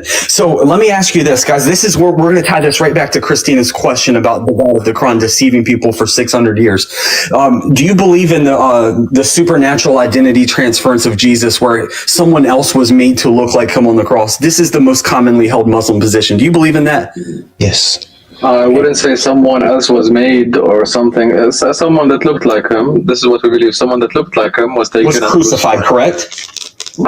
Speaker 11: So let me ask you this, guys. This is where we're going to tie this right back to Christina's question about the God of the Quran deceiving people for 600 years. Do you believe in the supernatural identity transference of Jesus, where someone else was made to look like him on the cross? This is the most commonly held Muslim position. Do you believe in that?
Speaker 10: Yes.
Speaker 4: I wouldn't say someone else was made or something. Someone that looked like him. This is what we believe. Someone that looked like him was taken and
Speaker 11: crucified, correct?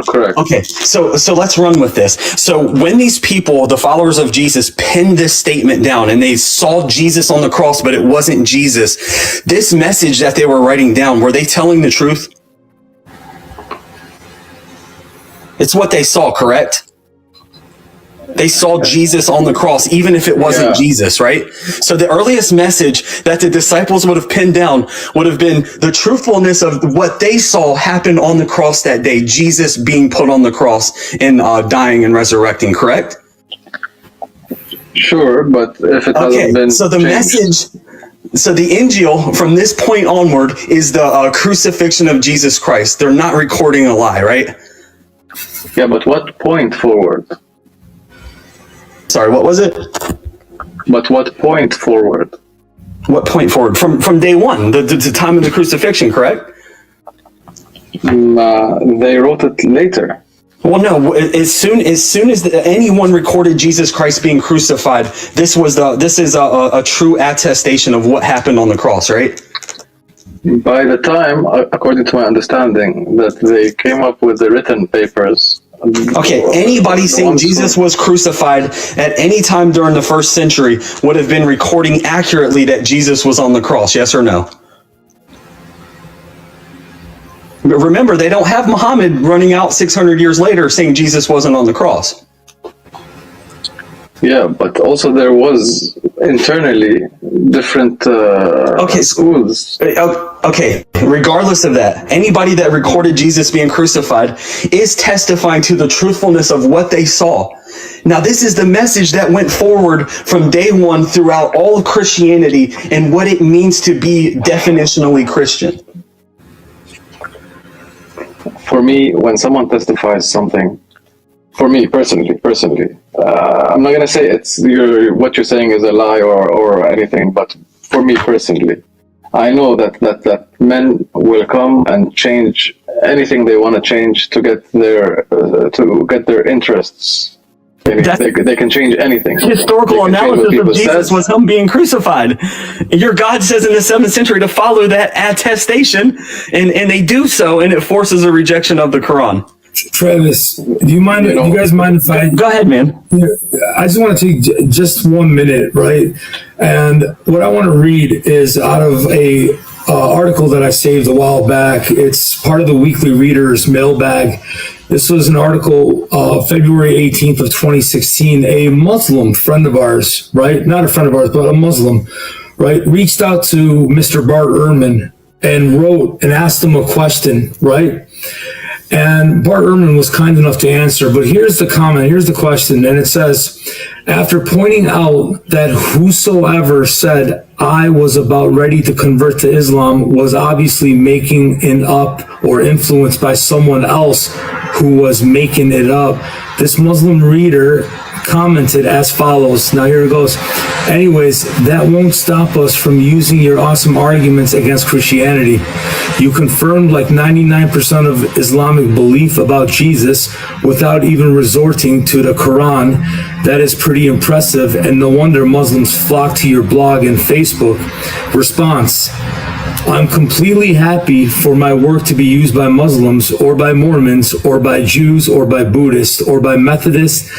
Speaker 4: Correct.
Speaker 11: Okay, so let's run with this. So when these people, the followers of Jesus, pinned this statement down and they saw Jesus on the cross, but it wasn't Jesus, this message that they were writing down, were they telling the truth? It's what they saw, correct? They saw Jesus on the cross, even if it wasn't Jesus, right? So the earliest message that the disciples would have pinned down would have been the truthfulness of what they saw happen on the cross that day, Jesus being put on the cross and dying and resurrecting, correct?
Speaker 4: Sure, but if it hasn't been
Speaker 11: so the
Speaker 4: changed.
Speaker 11: message, so the Injil from this point onward is the crucifixion of Jesus Christ. They're not recording a lie, right?
Speaker 4: Yeah, but what point forward?
Speaker 11: Sorry, what was it?
Speaker 4: But what point forward?
Speaker 11: What point forward? From day one, the time of the crucifixion, correct?
Speaker 4: They wrote it later.
Speaker 11: Well, no. As soon as anyone recorded Jesus Christ being crucified, this is a true attestation of what happened on the cross, right?
Speaker 4: By the time, according to my understanding, that they came up with the written papers.
Speaker 11: Okay, anybody saying Jesus was crucified at any time during the first century would have been recording accurately that Jesus was on the cross, yes or no? But remember, they don't have Muhammad running out 600 years later saying Jesus wasn't on the cross.
Speaker 4: Yeah, but also there was internally different schools.
Speaker 11: Okay, regardless of that, anybody that recorded Jesus being crucified is testifying to the truthfulness of what they saw. Now, this is the message that went forward from day one throughout all of Christianity and what it means to be definitionally Christian.
Speaker 4: For me, when someone testifies something, for me personally, I'm not gonna say what you're saying is a lie or anything, but for me personally, I know that men will come and change anything they want to change to get their interests. They can change anything.
Speaker 11: Historical analysis of Jesus was him being crucified. Your God says in the 7th century to follow that attestation, and they do so, and it forces a rejection of the Quran.
Speaker 6: Travis, do you mind? Do you guys mind if I
Speaker 11: go ahead, man?
Speaker 6: I just want to take just 1 minute, right? And what I want to read is out of a article that I saved a while back. It's part of the Weekly Reader's mailbag. This was an article, February 18th of 2016. A Muslim friend of ours, right? Not a friend of ours, but a Muslim, right? Reached out to Mr. Bart Ehrman and wrote and asked him a question, right? And Bart Ehrman was kind enough to answer, but here's the comment, here's the question, and it says, after pointing out that whosoever said I was about ready to convert to Islam was obviously making it up or influenced by someone else who was making it up, this Muslim reader commented as follows. Now here it goes. Anyways, that won't stop us from using your awesome arguments against Christianity. You confirmed like 99% of Islamic belief about Jesus without even resorting to the Quran. That is pretty impressive, and no wonder Muslims flock to your blog and Facebook. Response: I'm completely happy for my work to be used by Muslims or by Mormons or by Jews or by Buddhists or by Methodists,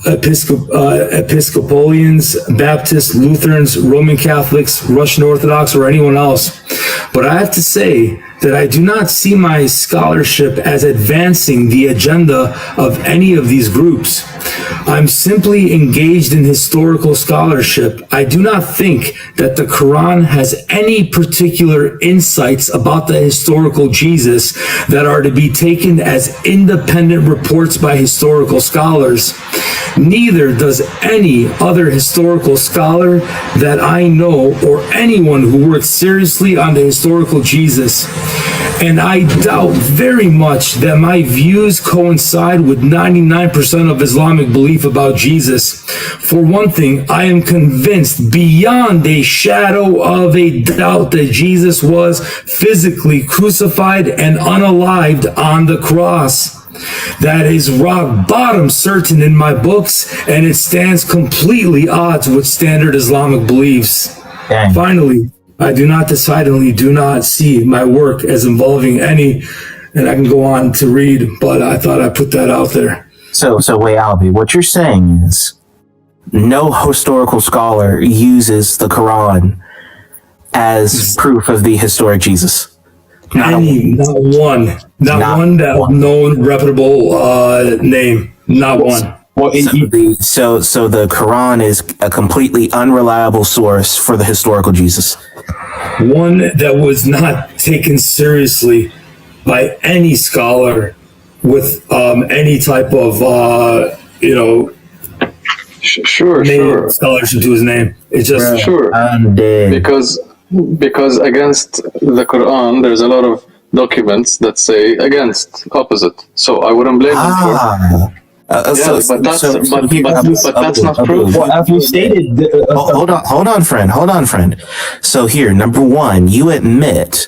Speaker 6: Episcopalians, Baptists, Lutherans, Roman Catholics, Russian Orthodox, or anyone else. But I have to say that I do not see my scholarship as advancing the agenda of any of these groups. I'm simply engaged in historical scholarship. I do not think that the Quran has any particular insights about the historical Jesus that are to be taken as independent reports by historical scholars. Neither does any other historical scholar that I know or anyone who works seriously on the historical Jesus. And I doubt very much that my views coincide with 99% of Islamic belief about Jesus. For one thing, I am convinced beyond a shadow of a doubt that Jesus was physically crucified and unalived on the cross. That is rock bottom certain in my books, and it stands completely odds with standard Islamic beliefs.
Speaker 13: Dang.
Speaker 6: Finally, I do not see my work as involving any, and I can go on to read, but I thought I'd put that out there.
Speaker 13: So wait, Albie, what you're saying is no historical scholar uses the Quran as proof of the historic Jesus.
Speaker 6: Not one that known reputable name. Not one.
Speaker 13: So the Quran is a completely unreliable source for the historical Jesus.
Speaker 6: One that was not taken seriously by any scholar with any type of
Speaker 4: Sure, sure.
Speaker 6: Scholarship to his name. It's just
Speaker 4: Sure. Because against the Quran, there's a lot of documents that say against, opposite. So I wouldn't blame them for. But that's not proof.
Speaker 11: Well, as we stated,
Speaker 9: hold on, friend. So here, number one, you admit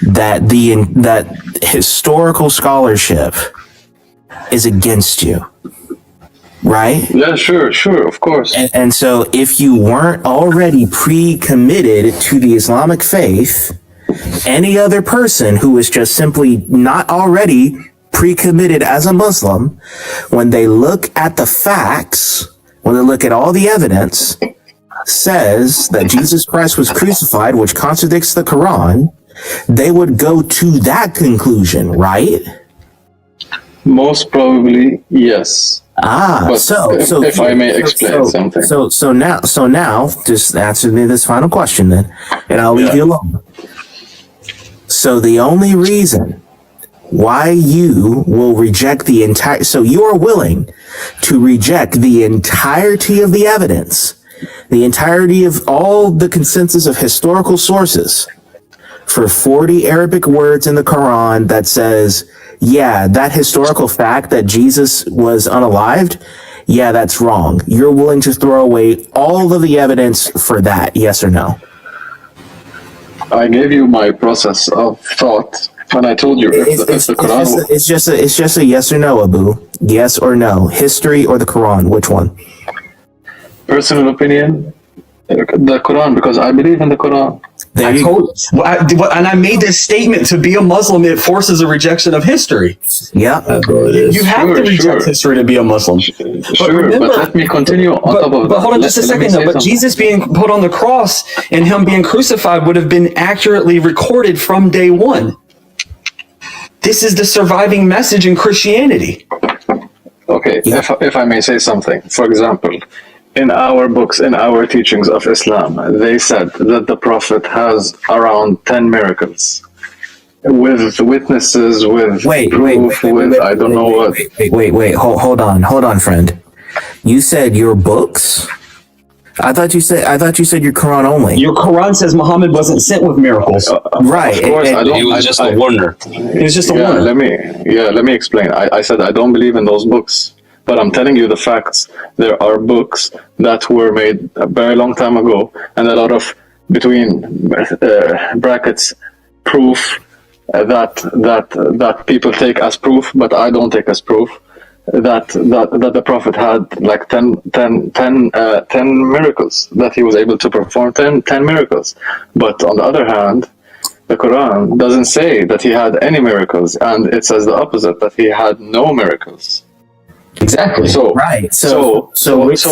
Speaker 9: that that historical scholarship is against you, right?
Speaker 4: Yeah, sure, of course.
Speaker 9: And so if you weren't already pre-committed to the Islamic faith, any other person who is just simply not already pre-committed as a Muslim, when they look at the facts, when they look at all the evidence, says that Jesus Christ was crucified, which contradicts the Quran, they would go to that conclusion, right?
Speaker 4: Most probably, yes. But if I may explain something.
Speaker 9: So now, just answer me this final question then, and I'll leave you alone. So the only reason why you will reject the entire, so you are willing to reject the entirety of the evidence, the entirety of all the consensus of historical sources for 40 Arabic words in the Quran that says, yeah, that historical fact that Jesus was unalived, yeah, that's wrong. You're willing to throw away all of the evidence for that, yes or no?
Speaker 4: I gave you my process of thought when I told you if the Quran.
Speaker 9: It's just a yes or no, Abu. Yes or no. History or the Quran? Which one?
Speaker 4: Personal opinion, the Quran, because I believe in the Quran.
Speaker 11: And I made this statement: to be a Muslim, it forces a rejection of history.
Speaker 9: Yeah,
Speaker 11: you have to reject history to be a Muslim.
Speaker 4: But let me continue on top of that.
Speaker 11: But hold on just a second, though. But Jesus being put on the cross and him being crucified would have been accurately recorded from day one. This is the surviving message in Christianity.
Speaker 4: Okay, if I may say something. For example, in our books, in our teachings of Islam, they said that the Prophet has around 10 miracles. With witnesses, with proof, I don't know what.
Speaker 9: Hold on, friend. You said your books? I thought you said your Quran only.
Speaker 11: Your Quran says Muhammad wasn't sent with miracles.
Speaker 9: Right.
Speaker 4: Of course,
Speaker 12: he was just a warner.
Speaker 11: He was just a warner.
Speaker 4: Let me explain. I said I don't believe in those books, but I'm telling you the facts. There are books that were made a very long time ago, and a lot of between brackets proof that people take as proof, but I don't take as proof. That the Prophet had like 10 miracles, that he was able to perform 10 miracles. But on the other hand, the Quran doesn't say that he had any miracles, and it says the opposite, that he had no miracles.
Speaker 11: Exactly.
Speaker 4: So
Speaker 9: right.
Speaker 4: So wait. So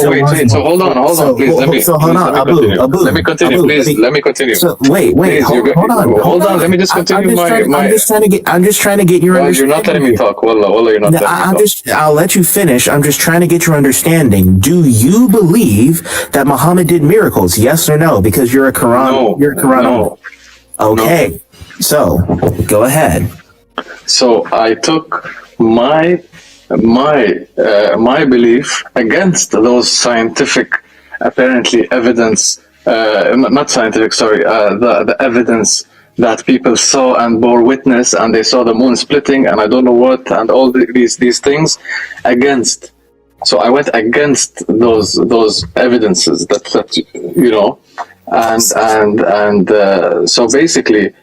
Speaker 4: hold on, please. Let me continue. Please, let me continue.
Speaker 9: So wait. Hold on.
Speaker 4: Let me just continue.
Speaker 9: I'm just trying to get your understanding.
Speaker 4: You're not letting me talk. Wallah, you're not letting me talk.
Speaker 9: I'll let you finish. I'm just trying to get your understanding. Do you believe that Muhammad did miracles? Yes or no? Because you're a Quran.
Speaker 4: No.
Speaker 9: You're a Quran.
Speaker 4: No.
Speaker 9: Okay.
Speaker 4: No.
Speaker 9: So go ahead.
Speaker 4: So I took my belief against those scientific, apparently evidence, not scientific, sorry, the evidence that people saw and bore witness, and they saw the moon splitting, and I don't know what, and all these things against. So I went against those evidences that you know, and so basically.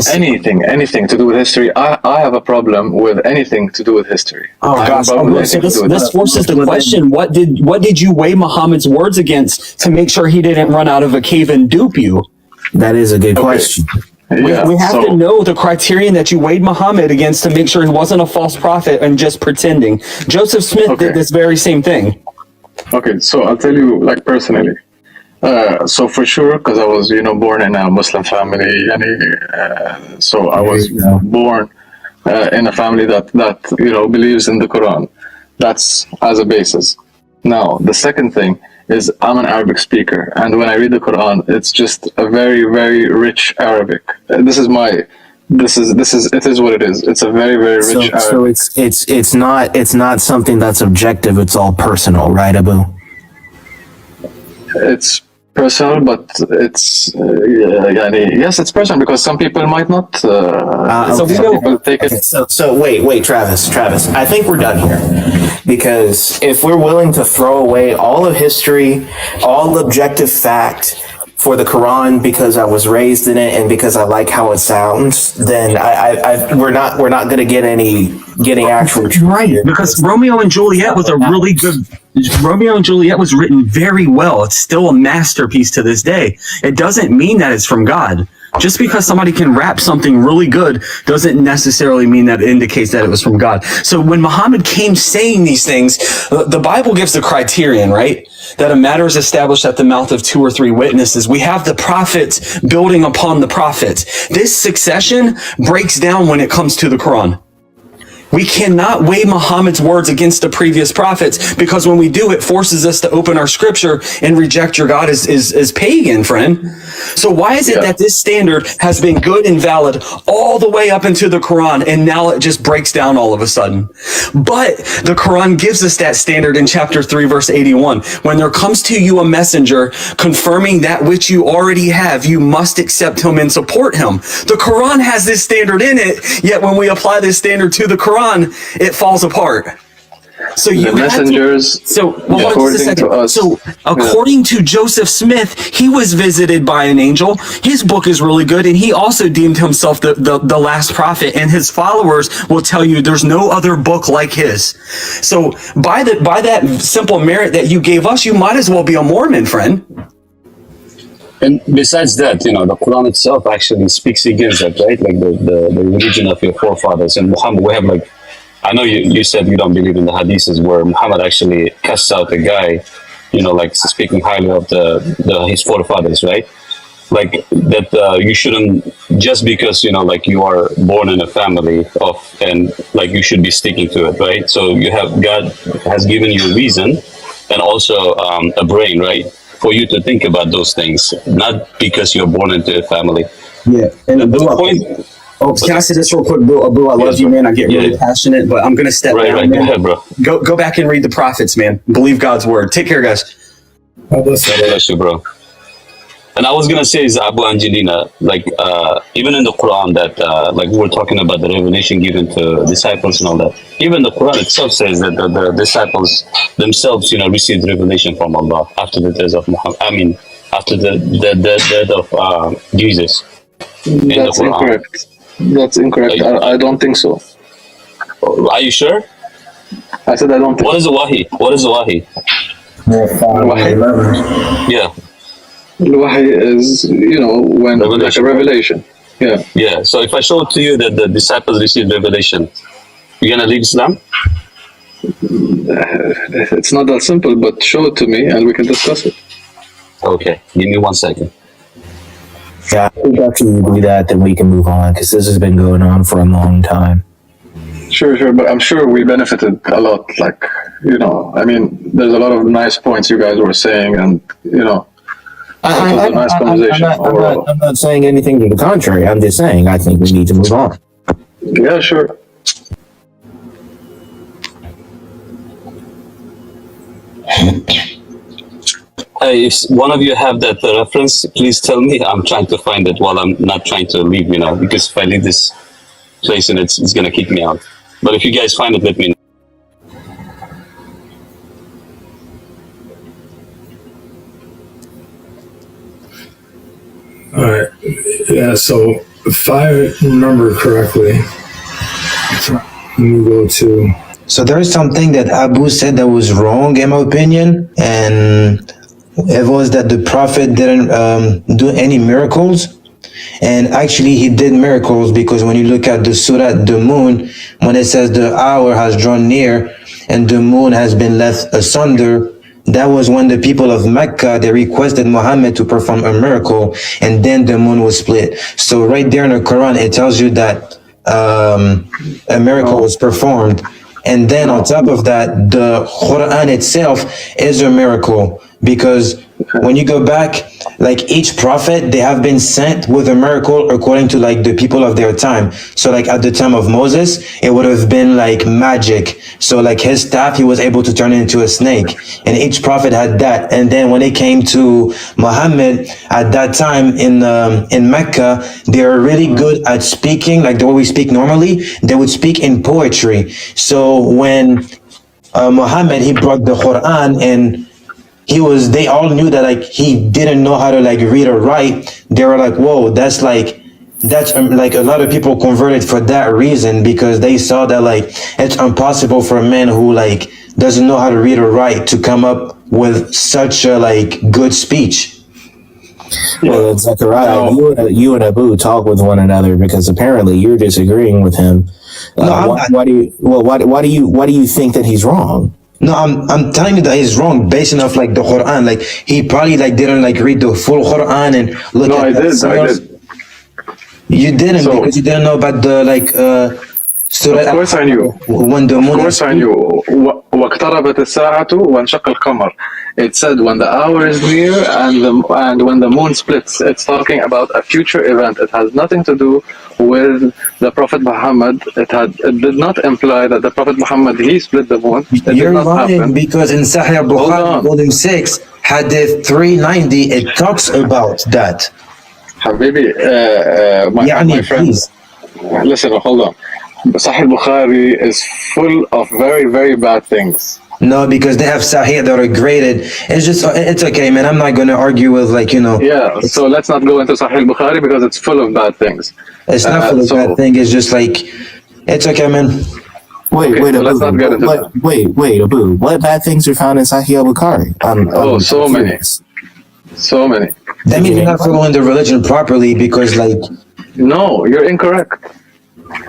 Speaker 4: Anything to do with history. I have a problem with anything to do with history.
Speaker 11: Oh gosh! So this forces the question: What did you weigh Muhammad's words against to make sure he didn't run out of a cave and dupe you?
Speaker 9: That is a good question.
Speaker 11: We have to know the criterion that you weighed Muhammad against to make sure he wasn't a false prophet and just pretending. Joseph Smith did this very same thing.
Speaker 4: Okay, so I'll tell you, like, personally. So for sure, because I was, born in a Muslim family, so I was born in a family that believes in the Quran. That's as a basis. Now, the second thing is I'm an Arabic speaker, and when I read the Quran, it's just a very, very rich Arabic. This is my It is what it is. It's a very, very rich
Speaker 13: So it's not something that's objective. It's all personal, right, Abu?
Speaker 4: It's personal, but it's yes, it's personal because some people might not. Some people take it.
Speaker 13: So wait, Travis. I think we're done here, because if we're willing to throw away all of history, all objective fact for the Quran because I was raised in it and because I like how it sounds, then we're not going to get any actual truth.
Speaker 11: Right, because Romeo and Juliet was a really good. Romeo and Juliet was written very well. It's still a masterpiece to this day. It doesn't mean that it's from God. Just because somebody can rap something really good doesn't necessarily mean that it indicates that it was from God. So when Muhammad came saying these things, the Bible gives the criterion, right? That a matter is established at the mouth of 2 or 3 witnesses. We have the prophets building upon the prophets. This succession breaks down when it comes to the Quran. We cannot weigh Muhammad's words against the previous prophets, because when we do, it forces us to open our scripture and reject your God as pagan, friend. So why is it that this standard has been good and valid all the way up into the Quran, and now it just breaks down all of a sudden? But the Quran gives us that standard in chapter 3, verse 81. When there comes to you a messenger confirming that which you already have, you must accept him and support him. The Quran has this standard in it, yet when we apply this standard to the Quran, it falls apart. So you according to Joseph Smith, he was visited by an angel. His book is really good, and he also deemed himself the last prophet, and his followers will tell you there's no other book like his. So by that simple merit that you gave us, you might as well be a Mormon, friend.
Speaker 12: And besides that, the Quran itself actually speaks against that, right? Like the religion of your forefathers. And Muhammad, we have I know you said you don't believe in the hadiths where Muhammad actually casts out a guy, speaking highly of his forefathers, right? Like that you shouldn't, just because, you are born in a family and you should be sticking to it, right? So God has given you a reason and also a brain, right? For you to think about those things, not because you're born into a family.
Speaker 11: Yeah, and the point. Oh, can I say this real quick, Abu? I love you, man. I get really passionate, but I'm gonna step down.
Speaker 12: Right, go ahead, bro.
Speaker 11: Go back and read the prophets, man. Believe God's word. Take care, guys.
Speaker 12: God bless you, bro. And I was gonna say is Abu Angelina, even in the Quran that we were talking about the revelation given to disciples and all that. Even the Quran itself says that the disciples themselves, received revelation from Allah after the death of Muhammad. I mean, after the death of Jesus.
Speaker 4: That's incorrect. That's incorrect. I don't think so.
Speaker 12: Are you sure?
Speaker 4: I said I don't think.
Speaker 12: What is the wahi? Wahi? Yeah.
Speaker 4: Wahi is, when a revelation. Yeah.
Speaker 12: Yeah. So if I show to you that the disciples received revelation, you're gonna leave Islam?
Speaker 4: It's not that simple, but show it to me and we can discuss it.
Speaker 12: Okay. Give me 1 second.
Speaker 13: Yeah, I think after you do that, then we can move on, because this has been going on for a long time.
Speaker 4: Sure, but I'm sure we benefited a lot. There's a lot of nice points you guys were saying, and it was a nice conversation.
Speaker 13: I'm not saying anything to the contrary. I'm just saying I think we need to move on.
Speaker 4: Yeah, sure.
Speaker 12: Hey, if one of you have that reference, please tell me. I'm trying to find it while I'm not trying to leave, because if I leave this place and it's going to kick me out. But if you guys find it, let me know.
Speaker 6: All right. Yeah, so if I remember correctly, let me go to...
Speaker 10: So there's something that Abu said that was wrong, in my opinion, and it was that the prophet didn't do any miracles. And actually he did miracles, because when you look at the surah, the moon, when it says the hour has drawn near and the moon has been left asunder, that was when the people of Mecca, they requested Muhammad to perform a miracle, and then the moon was split. So right there in the Quran, it tells you that a miracle was performed. And then on top of that, the Quran itself is a miracle, because when you go back, like each prophet, they have been sent with a miracle according to like the people of their time. So like at the time of Moses, it would have been like magic. So like his staff, he was able to turn it into a snake, and each prophet had that. And then when it came to Muhammad, at that time in Mecca, they are really good at speaking, like the way we speak normally. They would speak in poetry. So when Muhammad, he brought the Quran, and they all knew that like he didn't know how to like read or write. They were like, whoa, that's like a lot of people converted for that reason, because they saw that like it's impossible for a man who like doesn't know how to read or write to come up with such a like good speech.
Speaker 9: Well, Zechariah, you and Abu talk with one another because apparently you're disagreeing with him. Why do you think that he's wrong?
Speaker 10: No, I'm telling you that he's wrong based off like the Quran. Like he probably like didn't like read the full Quran and look at
Speaker 4: I did.
Speaker 10: You didn't, because you didn't know about the like Surah.
Speaker 4: Of course I knew.
Speaker 10: When the moon.
Speaker 4: Of course I knew. واقتربت الساعة وانشق القمر. It said when the hour is near and when the moon splits. It's talking about a future event. It has nothing to do with the Prophet Muhammad. It did not imply that the Prophet Muhammad, he split the moon.
Speaker 10: You're lying, because in Sahih Bukhari, volume 6, hadith 390, it talks about that.
Speaker 4: Habibi, my friend, listen, hold on. Sahih Bukhari is full of very, very bad things.
Speaker 10: No, because they have Sahih that are graded. It's okay, man. I'm not going to argue with
Speaker 4: Yeah, so let's not go into Sahih Bukhari because it's full of bad things.
Speaker 10: It's not full of bad things. It's just like, it's okay, man.
Speaker 9: Wait,
Speaker 4: so let's not get into that.
Speaker 9: Wait, Abu. What bad things are found in Sahih Bukhari?
Speaker 4: So many. So many.
Speaker 10: That means you're not following the religion properly, because like...
Speaker 4: No, you're incorrect.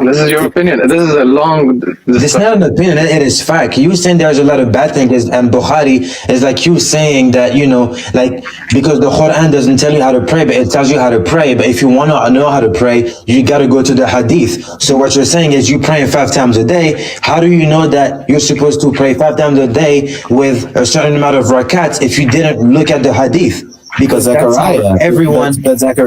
Speaker 4: This is your opinion. This is a long...
Speaker 10: This is not an opinion, it is fact. You saying there's a lot of bad things, and Bukhari is like you saying that, like, because the Quran doesn't tell you how to pray, but it tells you how to pray. But if you want to know how to pray, you got to go to the hadith. So what you're saying is you praying 5 times a day. How do you know that you're supposed to pray 5 times a day with a certain amount of rakats if you didn't look at the hadith? Because Zechariah,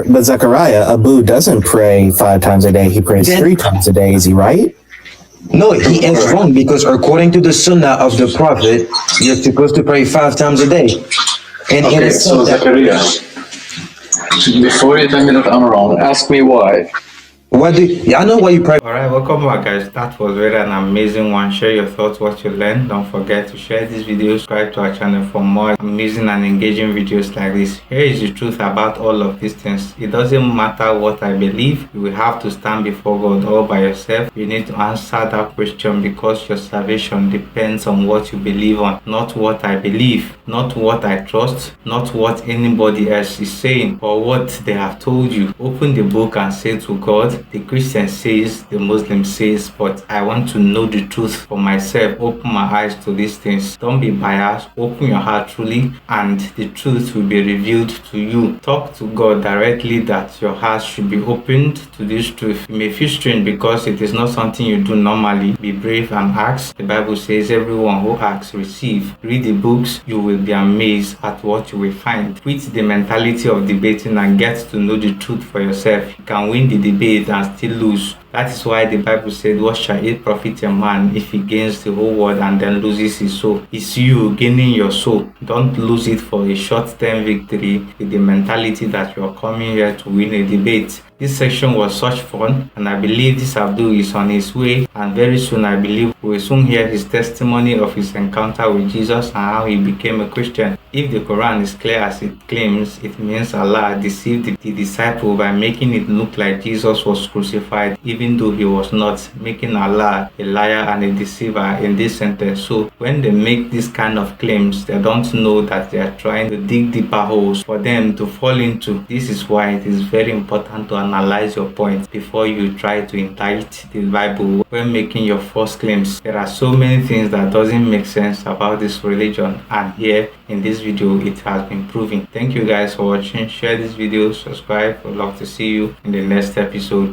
Speaker 9: but Zechariah, Abu doesn't pray 5 times a day. He prays 3 times a day. Is he right?
Speaker 10: No, he is wrong, because according to the Sunnah of the Prophet, you're supposed to pray 5 times a day. And
Speaker 4: okay, so Zechariah, before you tell me that I'm wrong, ask me why.
Speaker 10: I know why you pray.
Speaker 2: Alright, welcome back, guys. That was really an amazing one. Share your thoughts, what you learned. Don't forget to share this video, subscribe to our channel for more amazing and engaging videos like this. Here is the truth about all of these things. It doesn't matter what I believe. You will have to stand before God all by yourself. You need to answer that question, because your salvation depends on what you believe on, not what I believe, not what I trust, not what anybody else is saying or what they have told you. Open the book and say to God, the Christian says, the Muslim says, but I want to know the truth for myself. Open my eyes to these things. Don't be biased. Open your heart truly, and the truth will be revealed to you. Talk to God directly that your heart should be opened to this truth. You may feel strange because it is not something you do normally. Be brave and ask. The Bible says everyone who asks receive. Read the books. You will be amazed at what you will find. Quit the mentality of debating and get to know the truth for yourself. You can win the debate and still lose. That is why the Bible said, what shall it profit a man if he gains the whole world and then loses his soul? It's you gaining your soul. Don't lose it for a short-term victory with the mentality that you are coming here to win a debate. This section was such fun, and I believe this Abdul is on his way, and very soon I believe we will soon hear his testimony of his encounter with Jesus and how he became a Christian. If the Quran is clear as it claims, it means Allah deceived the disciple by making it look like Jesus was crucified, even though he was not, making Allah a liar and a deceiver in this sentence. So when they make this kind of claims, they don't know that they are trying to dig deeper holes for them to fall into. This is why it is very important to analyze your points before you try to indict the Bible when making your false claims. There are so many things that doesn't make sense about this religion, and here in this video it has been proven. Thank you guys for watching. Share this video, subscribe. I'd love to see you in the next episode.